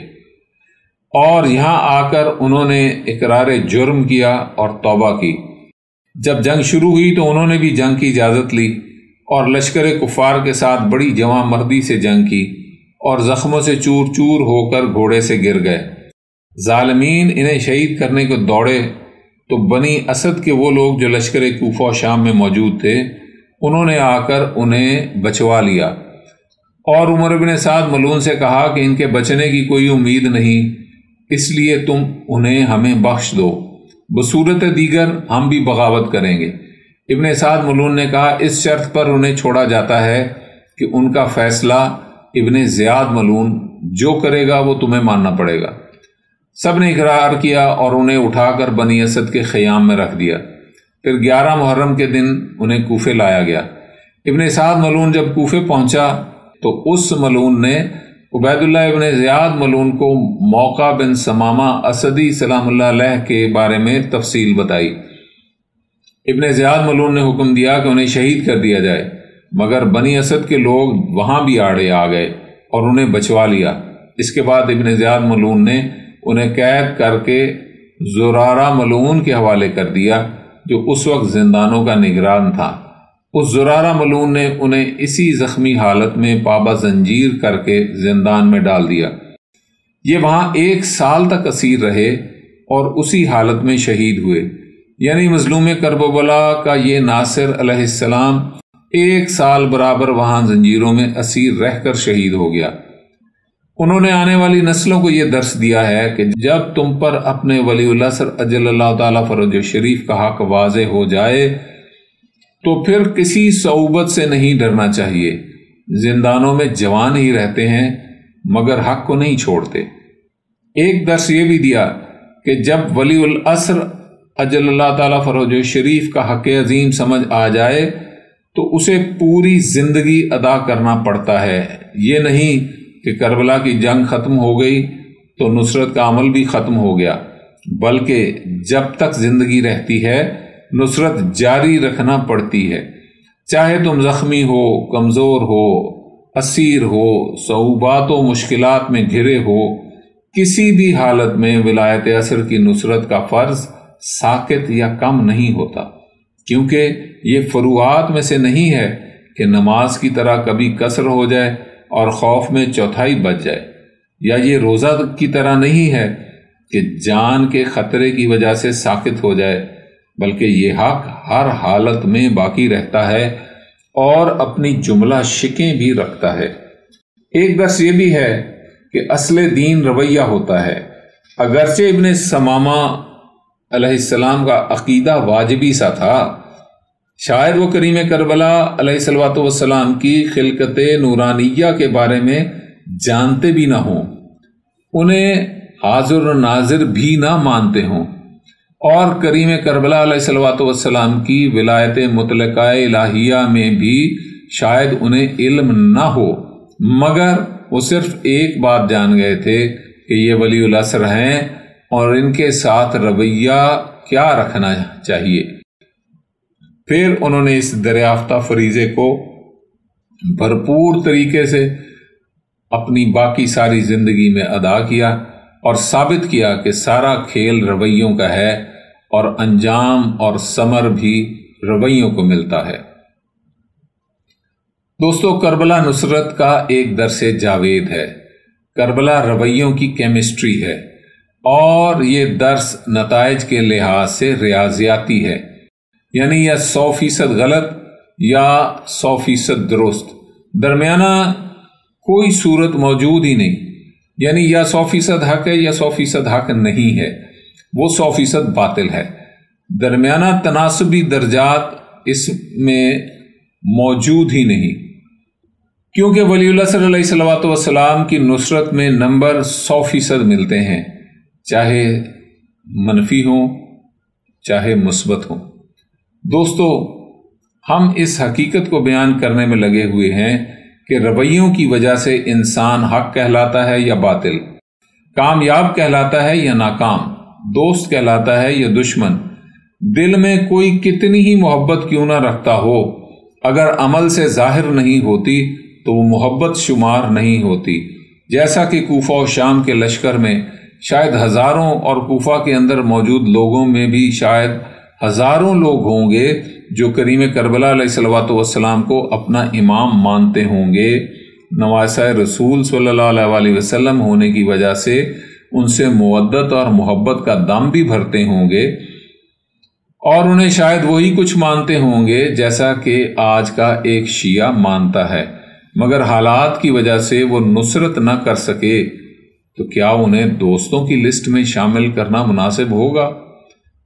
اور یہاں آ کر انہوں نے اقرار جرم کیا اور توبہ کی۔ جب جنگ شروع ہوئی تو انہوں نے بھی جنگ کی اجازت لی اور لشکر کفار کے ساتھ بڑی جواں مردی سے جنگ کی اور زخموں سے چور چور ہو کر گھوڑے سے گر گئے۔ ظالمین انہیں شہید کرنے کو دوڑے تو بنی اسد کے وہ لوگ جو لشکر کوفہ و شام میں موجود تھے انہوں نے آ کر انہیں بچوا لیا اور عمر بن سعد ملعون سے کہا کہ ان کے بچنے کی کوئی امید نہیں، اس لیے تم انہیں ہمیں بخش دو، بصورت دیگر ہم بھی بغاوت کریں گے۔ ابن سعد ملعون نے کہا اس شرط پر انہیں چھوڑا جاتا ہے کہ ان کا فیصلہ ابن زیاد ملعون جو کرے گا وہ تمہیں ماننا پڑے گا۔ سب نے اقرار کیا اور انہیں اٹھا کر بنی اسد کے خیام میں رکھ دیا۔ پھر 11 محرم کے دن انہیں کوفے لایا گیا۔ ابن سعد ملعون جب کوفے پہنچا تو اس ملعون نے عبید اللہ ابن زیاد ملعون کو موقع بن ثمامہ اسدی سلام اللہ علیہ کے بارے میں تفصیل بتائی۔ ابن زیاد ملعون نے حکم دیا کہ انہیں شہید کر دیا جائے، مگر بنی اسد کے لوگ وہاں بھی آڑے آ گئے اور انہیں بچوا لیا۔ اس کے بعد ابن زیاد ملعون نے انہیں قید کر کے زرارہ ملعون کے حوالے کر دیا جو اس وقت زندانوں کا نگران تھا۔ اس زرارہ ملعون نے انہیں اسی زخمی حالت میں پابہ زنجیر کر کے زندان میں ڈال دیا۔ یہ وہاں 1 سال تک اسیر رہے اور اسی حالت میں شہید ہوئے، یعنی مظلوم کربلا کا یہ ناصر علیہ السلام 1 سال برابر وہاں زنجیروں میں اسیر رہ کر شہید ہو گیا۔ انہوں نے آنے والی نسلوں کو یہ درس دیا ہے کہ جب تم پر اپنے ولی العصر اجل اللہ تعالیٰ فرج شریف کا حق واضح ہو جائے تو پھر کسی صعوبت سے نہیں ڈرنا چاہیے۔ زندانوں میں جوان ہی رہتے ہیں مگر حق کو نہیں چھوڑتے۔ ایک درس یہ بھی دیا کہ جب ولی العصر اجل اللہ تعالیٰ فرج شریف کا حق عظیم سمجھ آ جائے تو اسے پوری زندگی ادا کرنا پڑتا ہے، یہ نہیں کہ کربلا کی جنگ ختم ہو گئی تو نصرت کا عمل بھی ختم ہو گیا۔ بلکہ جب تک زندگی رہتی ہے نصرت جاری رکھنا پڑتی ہے، چاہے تم زخمی ہو، کمزور ہو، اسیر ہو، صعوبات و مشکلات میں گھرے ہو، کسی بھی حالت میں ولایت عصر کی نصرت کا فرض ساقط یا کم نہیں ہوتا، کیونکہ یہ فروعات میں سے نہیں ہے کہ نماز کی طرح کبھی قصر ہو جائے اور خوف میں چوتھائی بچ جائے، یا یہ روزہ کی طرح نہیں ہے کہ جان کے خطرے کی وجہ سے ساقط ہو جائے، بلکہ یہ حق ہر حالت میں باقی رہتا ہے اور اپنی جملہ شکیں بھی رکھتا ہے۔ ایک درس یہ بھی ہے کہ اصل دین رویہ ہوتا ہے۔ اگرچہ ابن ثمامہ علیہ السلام کا عقیدہ واجبی سا تھا، شاید وہ کریم کربلا علیہ الصلوۃ والسلام کی خلقت نورانیہ کے بارے میں جانتے بھی نہ ہوں، انہیں حاضر و ناظر بھی نہ مانتے ہوں، اور کریم کربلا علیہ الصلوۃ والسلام کی ولایت مطلقہ الہیہ میں بھی شاید انہیں علم نہ ہو، مگر وہ صرف ایک بات جان گئے تھے کہ یہ ولی العصر ہیں اور ان کے ساتھ رویہ کیا رکھنا چاہیے۔ پھر انہوں نے اس دریافتہ فریضے کو بھرپور طریقے سے اپنی باقی ساری زندگی میں ادا کیا اور ثابت کیا کہ سارا کھیل رویوں کا ہے اور انجام اور ثمر بھی رویوں کو ملتا ہے۔ دوستو، کربلا نصرت کا ایک درس جاوید ہے، کربلا رویوں کی کیمسٹری ہے، اور یہ درس نتائج کے لحاظ سے ریاضیاتی ہے، یعنی یا 100% غلط یا 100% درست، درمیانہ کوئی صورت موجود ہی نہیں، یعنی یا 100% حق ہے یا 100% حق نہیں ہے، وہ 100% باطل ہے۔ درمیانہ تناسبی درجات اس میں موجود ہی نہیں، کیونکہ ولی اللہ صلی اللہ علیہ وسلم کی نصرت میں نمبر 100% ملتے ہیں، چاہے منفی ہوں چاہے مثبت ہوں۔ دوستو، ہم اس حقیقت کو بیان کرنے میں لگے ہوئے ہیں کہ رویوں کی وجہ سے انسان حق کہلاتا ہے یا باطل، کامیاب کہلاتا ہے یا ناکام، دوست کہلاتا ہے یا دشمن۔ دل میں کوئی کتنی ہی محبت کیوں نہ رکھتا ہو، اگر عمل سے ظاہر نہیں ہوتی تو وہ محبت شمار نہیں ہوتی، جیسا کہ کوفہ و شام کے لشکر میں شاید ہزاروں اور کوفہ کے اندر موجود لوگوں میں بھی شاید ہزاروں لوگ ہوں گے جو کریم کربلا علیہ الصلوۃ والسلام کو اپنا امام مانتے ہوں گے، نواسہ رسول صلی اللہ علیہ وسلم ہونے کی وجہ سے ان سے مودت اور محبت کا دم بھی بھرتے ہوں گے، اور انہیں شاید وہی کچھ مانتے ہوں گے جیسا کہ آج کا ایک شیعہ مانتا ہے، مگر حالات کی وجہ سے وہ نصرت نہ کر سکے، تو کیا انہیں دوستوں کی لسٹ میں شامل کرنا مناسب ہوگا؟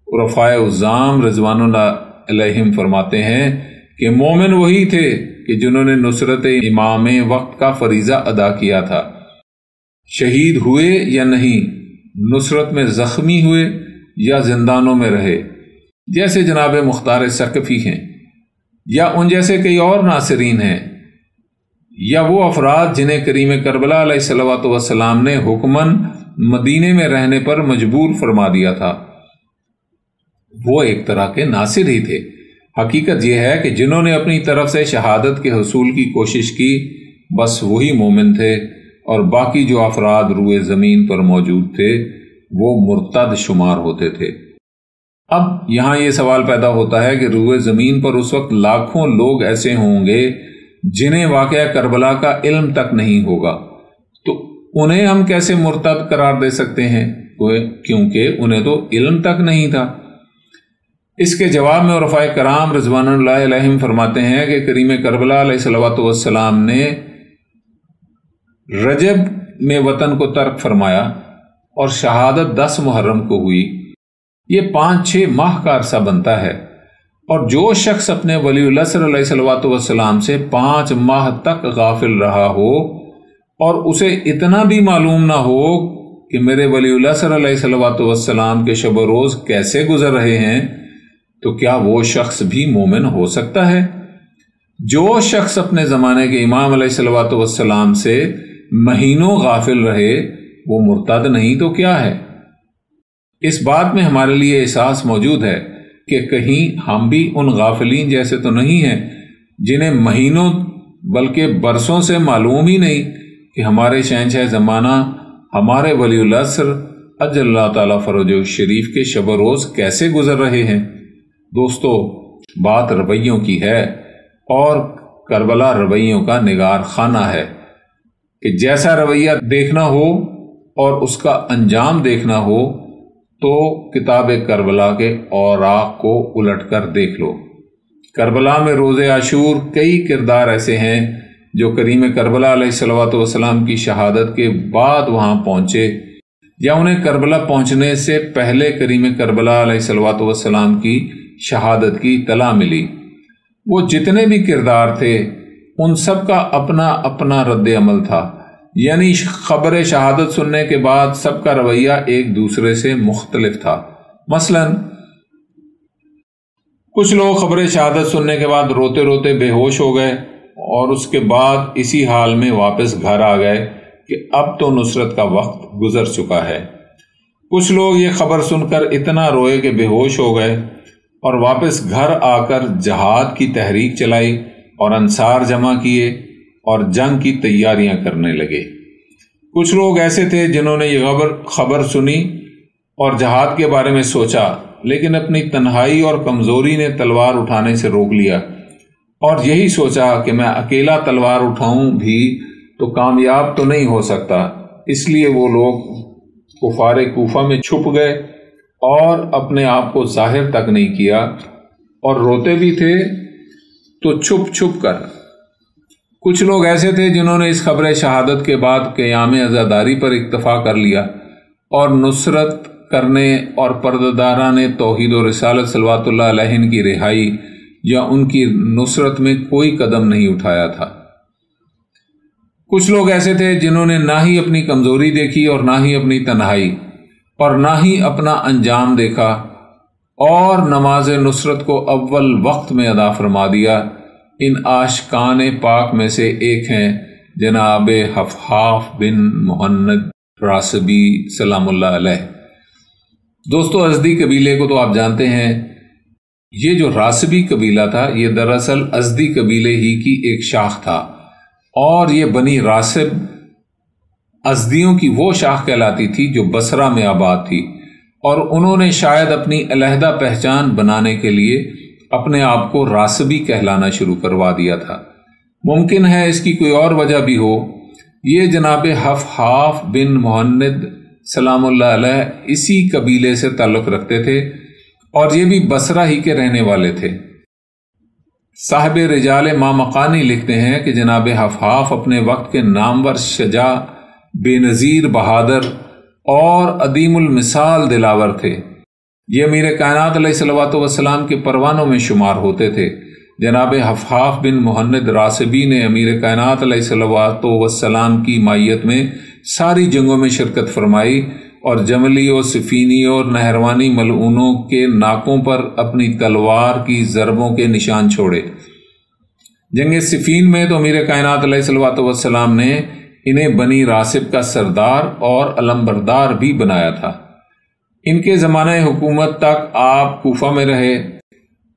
عرفائے عظام رضوان اللہ علیہم فرماتے ہیں کہ مومن وہی تھے کہ جنہوں نے نصرت امام وقت کا فریضہ ادا کیا تھا، شہید ہوئے یا نہیں، نصرت میں زخمی ہوئے یا زندانوں میں رہے، جیسے جناب مختار ثقفی ہیں، یا ان جیسے کئی اور ناصرین ہیں، یا وہ افراد جنہیں کریم کربلا علیہ الصلوۃ والسلام نے حکماً مدینے میں رہنے پر مجبور فرما دیا تھا، وہ ایک طرح کے ناصر ہی تھے۔ حقیقت یہ ہے کہ جنہوں نے اپنی طرف سے شہادت کے حصول کی کوشش کی، بس وہی مومن تھے، اور باقی جو افراد روئے زمین پر موجود تھے وہ مرتد شمار ہوتے تھے۔ اب یہاں یہ سوال پیدا ہوتا ہے کہ روئے زمین پر اس وقت لاکھوں لوگ ایسے ہوں گے جنہیں واقعہ کربلا کا علم تک نہیں ہوگا، تو انہیں ہم کیسے مرتد قرار دے سکتے ہیں؟ کیونکہ انہیں تو علم تک نہیں تھا۔ اس کے جواب میں عرفائے کرام رضوان اللہ علیہم فرماتے ہیں کہ کریم کربلا علیہ الصلوۃ والسلام نے رجب میں وطن کو ترک فرمایا اور شہادت 10 محرم کو ہوئی، یہ 5-6 ماہ کا عرصہ بنتا ہے، اور جو شخص اپنے ولی اللہ صلی اللہ علیہ وسلم سے 5 ماہ تک غافل رہا ہو اور اسے اتنا بھی معلوم نہ ہو کہ میرے ولی اللہ صلی اللہ علیہ وسلم کے شب و روز کیسے گزر رہے ہیں، تو کیا وہ شخص بھی مومن ہو سکتا ہے؟ جو شخص اپنے زمانے کے امام علیہ الصلوۃ والسلام سے مہینوں غافل رہے وہ مرتد نہیں تو کیا ہے؟ اس بات میں ہمارے لیے احساس موجود ہے کہ کہیں ہم بھی ان غافلین جیسے تو نہیں ہیں جنہیں مہینوں بلکہ برسوں سے معلوم ہی نہیں کہ ہمارے شہنشاہ زمانہ ہمارے ولی العصر اجل اللہ تعالیٰ فرجہ شریف کے شب و روز کیسے گزر رہے ہیں۔ دوستو، بات رویوں کی ہے، اور کربلا رویوں کا نگار خانہ ہے کہ جیسا رویہ دیکھنا ہو اور اس کا انجام دیکھنا ہو تو کتاب کربلا کے اوراق کو الٹ کر دیکھ لو۔ کربلا میں روز عاشور کئی کردار ایسے ہیں جو کریم کربلا علیہ الصلوۃ والسلام کی شہادت کے بعد وہاں پہنچے یا انہیں کربلا پہنچنے سے پہلے کریم کربلا علیہ الصلوۃ والسلام کی شہادت کی اطلاع ملی۔ وہ جتنے بھی کردار تھے ان سب کا اپنا اپنا رد عمل تھا، یعنی خبر شہادت سننے کے بعد سب کا رویہ ایک دوسرے سے مختلف تھا۔ مثلا کچھ لوگ خبر شہادت سننے کے بعد روتے روتے بے ہوش ہو گئے اور اس کے بعد اسی حال میں واپس گھر آ گئے کہ اب تو نصرت کا وقت گزر چکا ہے۔ کچھ لوگ یہ خبر سن کر اتنا روئے کہ بے ہوش ہو گئے اور واپس گھر آ کر جہاد کی تحریک چلائی اور انصار جمع کیے اور جنگ کی تیاریاں کرنے لگے۔ کچھ لوگ ایسے تھے جنہوں نے یہ خبر سنی اور جہاد کے بارے میں سوچا، لیکن اپنی تنہائی اور کمزوری نے تلوار اٹھانے سے روک لیا اور یہی سوچا کہ میں اکیلا تلوار اٹھاؤں بھی تو کامیاب تو نہیں ہو سکتا، اس لیے وہ لوگ کفار کوفہ میں چھپ گئے اور اپنے آپ کو ظاہر تک نہیں کیا اور روتے بھی تھے تو چھپ چھپ کر۔ کچھ لوگ ایسے تھے جنہوں نے اس خبر شہادت کے بعد قیام عزاداری پر اکتفا کر لیا اور نصرت کرنے اور پردہ نے توحید و رسالت صلوات اللہ علیہ کی رہائی یا ان کی نصرت میں کوئی قدم نہیں اٹھایا تھا۔ کچھ لوگ ایسے تھے جنہوں نے نہ ہی اپنی کمزوری دیکھی اور نہ ہی اپنی تنہائی اور نہ ہی اپنا انجام دیکھا اور نماز نصرت کو اول وقت میں ادا فرما دیا۔ ان عاشقان پاک میں سے ایک ہیں جناب حفحاف بن مہند راسبی سلام اللہ علیہ۔ دوستو، ازدی قبیلے کو تو آپ جانتے ہیں، یہ جو راسبی قبیلہ تھا یہ دراصل ازدی قبیلے ہی کی ایک شاخ تھا، اور یہ بنی راسب ازدیوں کی وہ شاخ کہلاتی تھی جو بصرہ میں آباد تھی، اور انہوں نے شاید اپنی علیحدہ پہچان بنانے کے لیے اپنے آپ کو راسبی کہلانا شروع کروا دیا تھا۔ ممکن ہے اس کی کوئی اور وجہ بھی ہو۔ یہ جناب حفحاف بن مہند سلام اللہ علیہ اسی قبیلے سے تعلق رکھتے تھے اور یہ بھی بصرہ ہی کے رہنے والے تھے۔ صاحب رجال مامقانی لکھتے ہیں کہ جناب حفحاف اپنے وقت کے نامور شجاع، بے نظیر بہادر اور عدیم المثال دلاور تھے۔ یہ امیر کائنات علیہ الصلوۃ والسلام کے پروانوں میں شمار ہوتے تھے۔ جناب حفحاف بن مہند راسبی نے امیر کائنات علیہ الصلوۃ والسلام کی مائیت میں ساری جنگوں میں شرکت فرمائی اور جملی اور سفینی اور نہروانی ملعونوں کے ناکوں پر اپنی تلوار کی ضربوں کے نشان چھوڑے۔ جنگ سفین میں تو امیر کائنات علیہ الصلوۃ والسلام نے انہیں بنی راسب کا سردار اور علمبردار بھی بنایا تھا۔ ان کے زمانہ حکومت تک آپ کوفہ میں رہے۔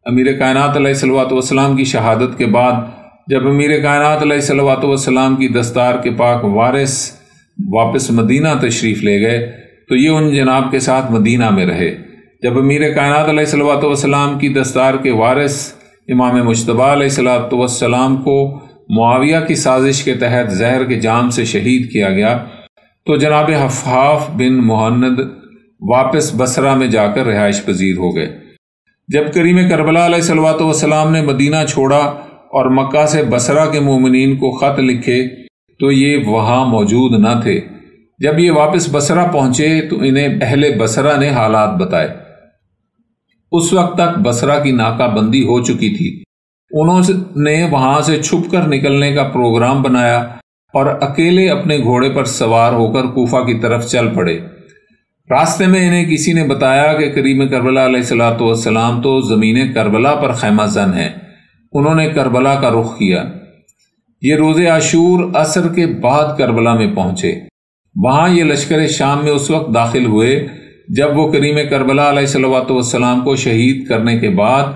امیر کائنات علیہ الصلوۃ والسلام کی شہادت کے بعد جب امیر کائنات علیہ الصلوۃ والسلام کی دستار کے پاک وارث واپس مدینہ تشریف لے گئے تو یہ ان جناب کے ساتھ مدینہ میں رہے۔ جب امیر کائنات علیہ الصلوۃ والسلام کی دستار کے وارث امام مجتبیٰ علیہ الصلوۃ والسلام کو معاویہ کی سازش کے تحت زہر کے جام سے شہید کیا گیا تو جناب حفحاف بن مہند واپس بصرہ میں جا کر رہائش پذیر ہو گئے۔ جب کریم کربلا علیہ الصلوۃ والسلام نے مدینہ چھوڑا اور مکہ سے بصرہ کے مومنین کو خط لکھے تو یہ وہاں موجود نہ تھے۔ جب یہ واپس بصرہ پہنچے تو انہیں اہل بصرہ نے حالات بتائے۔ اس وقت تک بصرہ کی ناکہ بندی ہو چکی تھی۔ انہوں نے وہاں سے چھپ کر نکلنے کا پروگرام بنایا اور اکیلے اپنے گھوڑے پر سوار ہو کر کوفہ کی طرف چل پڑے۔ راستے میں انہیں کسی نے بتایا کہ کریم کربلا علیہ الصلوۃ والسلام تو زمین کربلا پر خیمہ زن ہے۔ انہوں نے کربلا کا رخ کیا۔ یہ روز عاشور عصر کے بعد کربلا میں پہنچے۔ وہاں یہ لشکر شام میں اس وقت داخل ہوئے جب وہ کریم کربلا علیہ الصلوۃ والسلام کو شہید کرنے کے بعد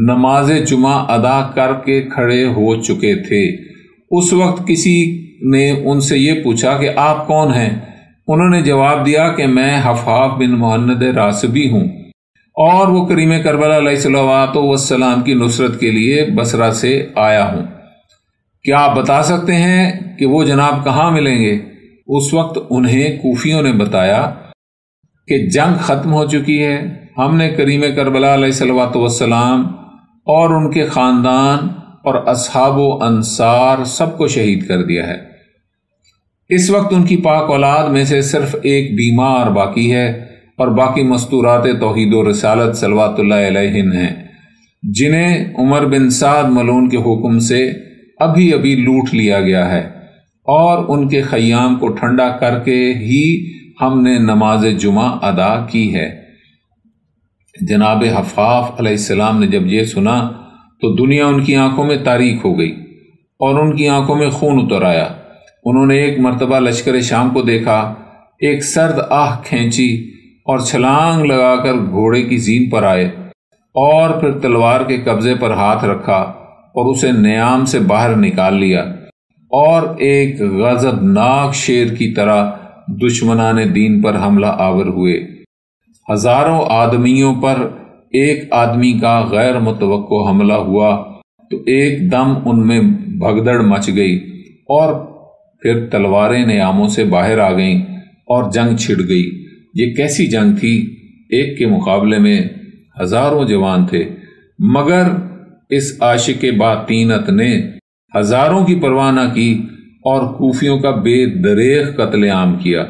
نماز جمعہ ادا کر کے کھڑے ہو چکے تھے۔ اس وقت کسی نے ان سے یہ پوچھا کہ آپ کون ہیں؟ انہوں نے جواب دیا کہ میں حفاف بن مہند راسبی ہوں اور وہ کریم کربلا علیہ الصلوۃ والسلام کی نصرت کے لیے بصرہ سے آیا ہوں۔ کیا آپ بتا سکتے ہیں کہ وہ جناب کہاں ملیں گے؟ اس وقت انہیں کوفیوں نے بتایا کہ جنگ ختم ہو چکی ہے، ہم نے کریم کربلا علیہ الصلوۃ والسلام اور ان کے خاندان اور اصحاب و انصار سب کو شہید کر دیا ہے۔ اس وقت ان کی پاک اولاد میں سے صرف ایک بیمار باقی ہے اور باقی مستورات توحید و رسالت صلوات اللہ علیہ ہیں، جنہیں عمر بن سعد ملعون کے حکم سے ابھی لوٹ لیا گیا ہے، اور ان کے خیام کو ٹھنڈا کر کے ہی ہم نے نماز جمعہ ادا کی ہے۔ جناب حفاف علیہ السلام نے جب یہ سنا تو دنیا ان کی آنکھوں میں تاریک ہو گئی اور ان کی آنکھوں میں خون اتر آیا۔ انہوں نے ایک مرتبہ لشکر شام کو دیکھا، ایک سرد آہ کھینچی اور چھلانگ لگا کر گھوڑے کی زین پر آئے، اور پھر تلوار کے قبضے پر ہاتھ رکھا اور اسے نیام سے باہر نکال لیا، اور ایک غضبناک شیر کی طرح دشمنان دین پر حملہ آور ہوئے۔ ہزاروں آدمیوں پر ایک آدمی کا غیر متوقع حملہ ہوا تو ایک دم ان میں بھگدڑ مچ گئی، اور پھر تلواریں نیاموں سے باہر آ گئیں اور جنگ چھڑ گئی۔ یہ کیسی جنگ تھی! ایک کے مقابلے میں ہزاروں جوان تھے، مگر اس عاشق باطینت نے ہزاروں کی پرواہ نہ کی اور کوفیوں کا بے دریغ قتل عام کیا۔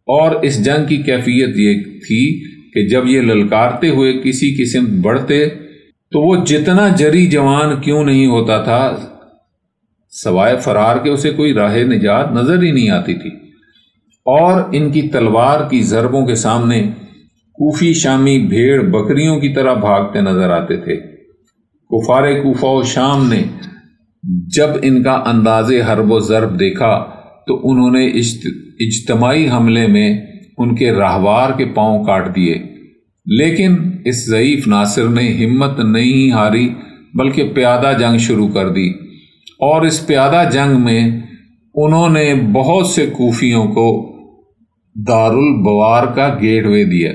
اور اس جنگ کی کیفیت یہ تھی کہ جب یہ للکارتے ہوئے کسی کی سمت بڑھتے تو وہ جتنا جری جوان کیوں نہیں ہوتا تھا، سوائے فرار کے اسے کوئی راہ نجات نظر ہی نہیں آتی تھی، اور ان کی تلوار کی ضربوں کے سامنے کوفی شامی بھیڑ بکریوں کی طرح بھاگتے نظر آتے تھے۔ کفار کوفہ و شام نے جب ان کا انداز حرب و ضرب دیکھا تو انہوں نے اجتماعی حملے میں ان کے راہوار کے پاؤں کاٹ دیے، لیکن اس ضعیف ناصر نے ہمت نہیں ہاری بلکہ پیادہ جنگ شروع کر دی، اور اس پیادہ جنگ میں انہوں نے بہت سے کوفیوں کو دارالبوار کا گیٹوے دیا۔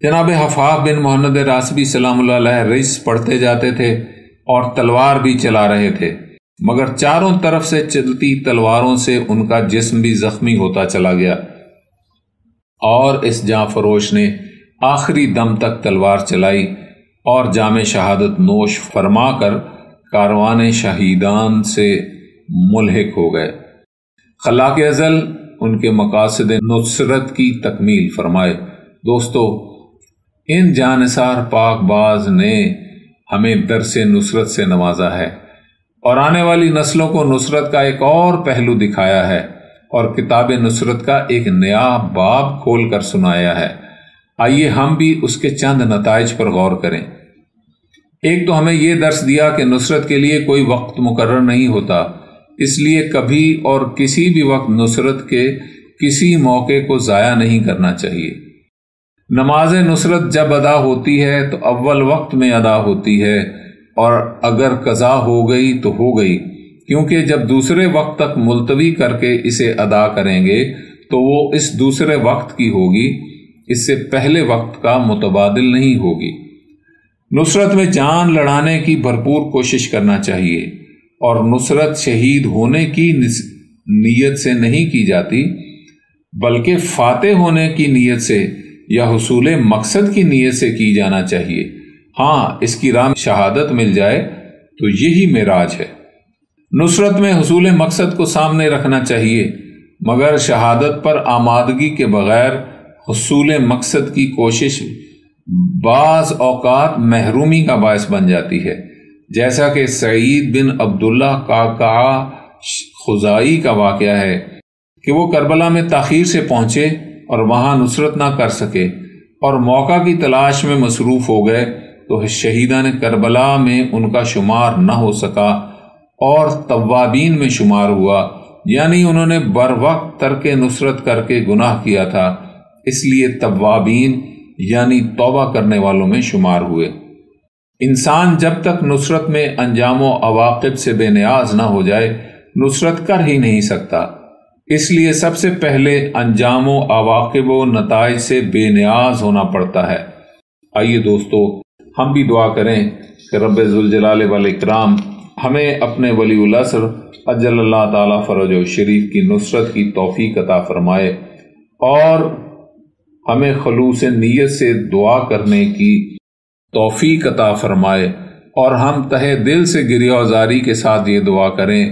جناب حفاف بن مہند راسبی سلام اللہ علیہ رئیس پڑھتے جاتے تھے اور تلوار بھی چلا رہے تھے، مگر چاروں طرف سے چلتی تلواروں سے ان کا جسم بھی زخمی ہوتا چلا گیا، اور اس جاں فروش نے آخری دم تک تلوار چلائی اور جام شہادت نوش فرما کر کاروان شہیدان سے ملحق ہو گئے۔ خلاق ازل ان کے مقاصد نصرت کی تکمیل فرمائے۔ دوستو، ان جانثار پاک باز نے ہمیں درس نصرت سے نوازا ہے اور آنے والی نسلوں کو نصرت کا ایک اور پہلو دکھایا ہے اور کتاب نصرت کا ایک نیا باب کھول کر سنایا ہے۔ آئیے ہم بھی اس کے چند نتائج پر غور کریں۔ ایک تو ہمیں یہ درس دیا کہ نصرت کے لیے کوئی وقت مقرر نہیں ہوتا، اس لیے کبھی اور کسی بھی وقت نصرت کے کسی موقع کو ضائع نہیں کرنا چاہیے۔ نماز نصرت جب ادا ہوتی ہے تو اول وقت میں ادا ہوتی ہے، اور اگر قضا ہو گئی تو ہو گئی، کیونکہ جب دوسرے وقت تک ملتوی کر کے اسے ادا کریں گے تو وہ اس دوسرے وقت کی ہوگی، اس سے پہلے وقت کا متبادل نہیں ہوگی۔ نصرت میں جان لڑانے کی بھرپور کوشش کرنا چاہیے، اور نصرت شہید ہونے کی نیت سے نہیں کی جاتی بلکہ فاتح ہونے کی نیت سے یا حصول مقصد کی نیت سے کی جانا چاہیے۔ ہاں، اس کی راہ میں شہادت مل جائے تو یہی معراج ہے۔ نصرت میں حصول مقصد کو سامنے رکھنا چاہیے، مگر شہادت پر آمادگی کے بغیر حصول مقصد کی کوشش بعض اوقات محرومی کا باعث بن جاتی ہے، جیسا کہ سعید بن عبداللہ قعقاع خزائی کا واقعہ ہے کہ وہ کربلا میں تاخیر سے پہنچے اور وہاں نصرت نہ کر سکے اور موقع کی تلاش میں مصروف ہو گئے تو شہیدان کربلا میں ان کا شمار نہ ہو سکا اور توابین میں شمار ہوا یعنی انہوں نے بر وقت ترک نصرت کر کے گناہ کیا تھا، اس لیے توابین یعنی توبہ کرنے والوں میں شمار ہوئے۔ انسان جب تک نصرت میں انجام و عواقب سے بے نیاز نہ ہو جائے نصرت کر ہی نہیں سکتا، اس لیے سب سے پہلے انجام و عواقب و نتائج سے بے نیاز ہونا پڑتا ہے۔ آئیے دوستو، ہم بھی دعا کریں کہ رب ذوالجلال والاکرام ہمیں اپنے ولی العصر اجل اللہ تعالیٰ فرج و شریف کی نصرت کی توفیق عطا فرمائے، اور ہمیں خلوص نیت سے دعا کرنے کی توفیق عطا فرمائے، اور ہم تہہ دل سے گریہ وزاری کے ساتھ یہ دعا کریں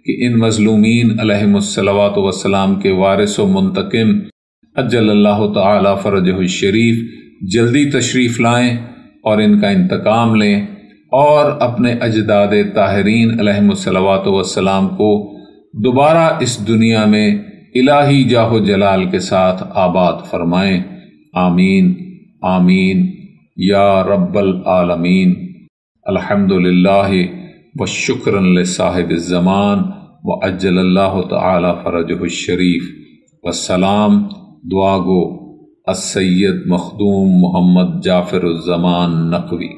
کہ ان مظلومین علیہم الصلوات والسلام کے وارث و منتقم اجل اللہ تعالی فرجہ الشریف جلدی تشریف لائیں اور ان کا انتقام لیں، اور اپنے اجداد طاہرین علیہم الصلوات والسلام کو دوبارہ اس دنیا میں الہی جاہ و جلال کے ساتھ آباد فرمائیں۔ آمین آمین یا رب العالمین۔ الحمدللہ والشکر لصاحب الزمان وعجل اللہ تعالی فرجہ الشریف۔ والسلام، دعا گو السید مخدوم محمد جعفر الزمان نقوی۔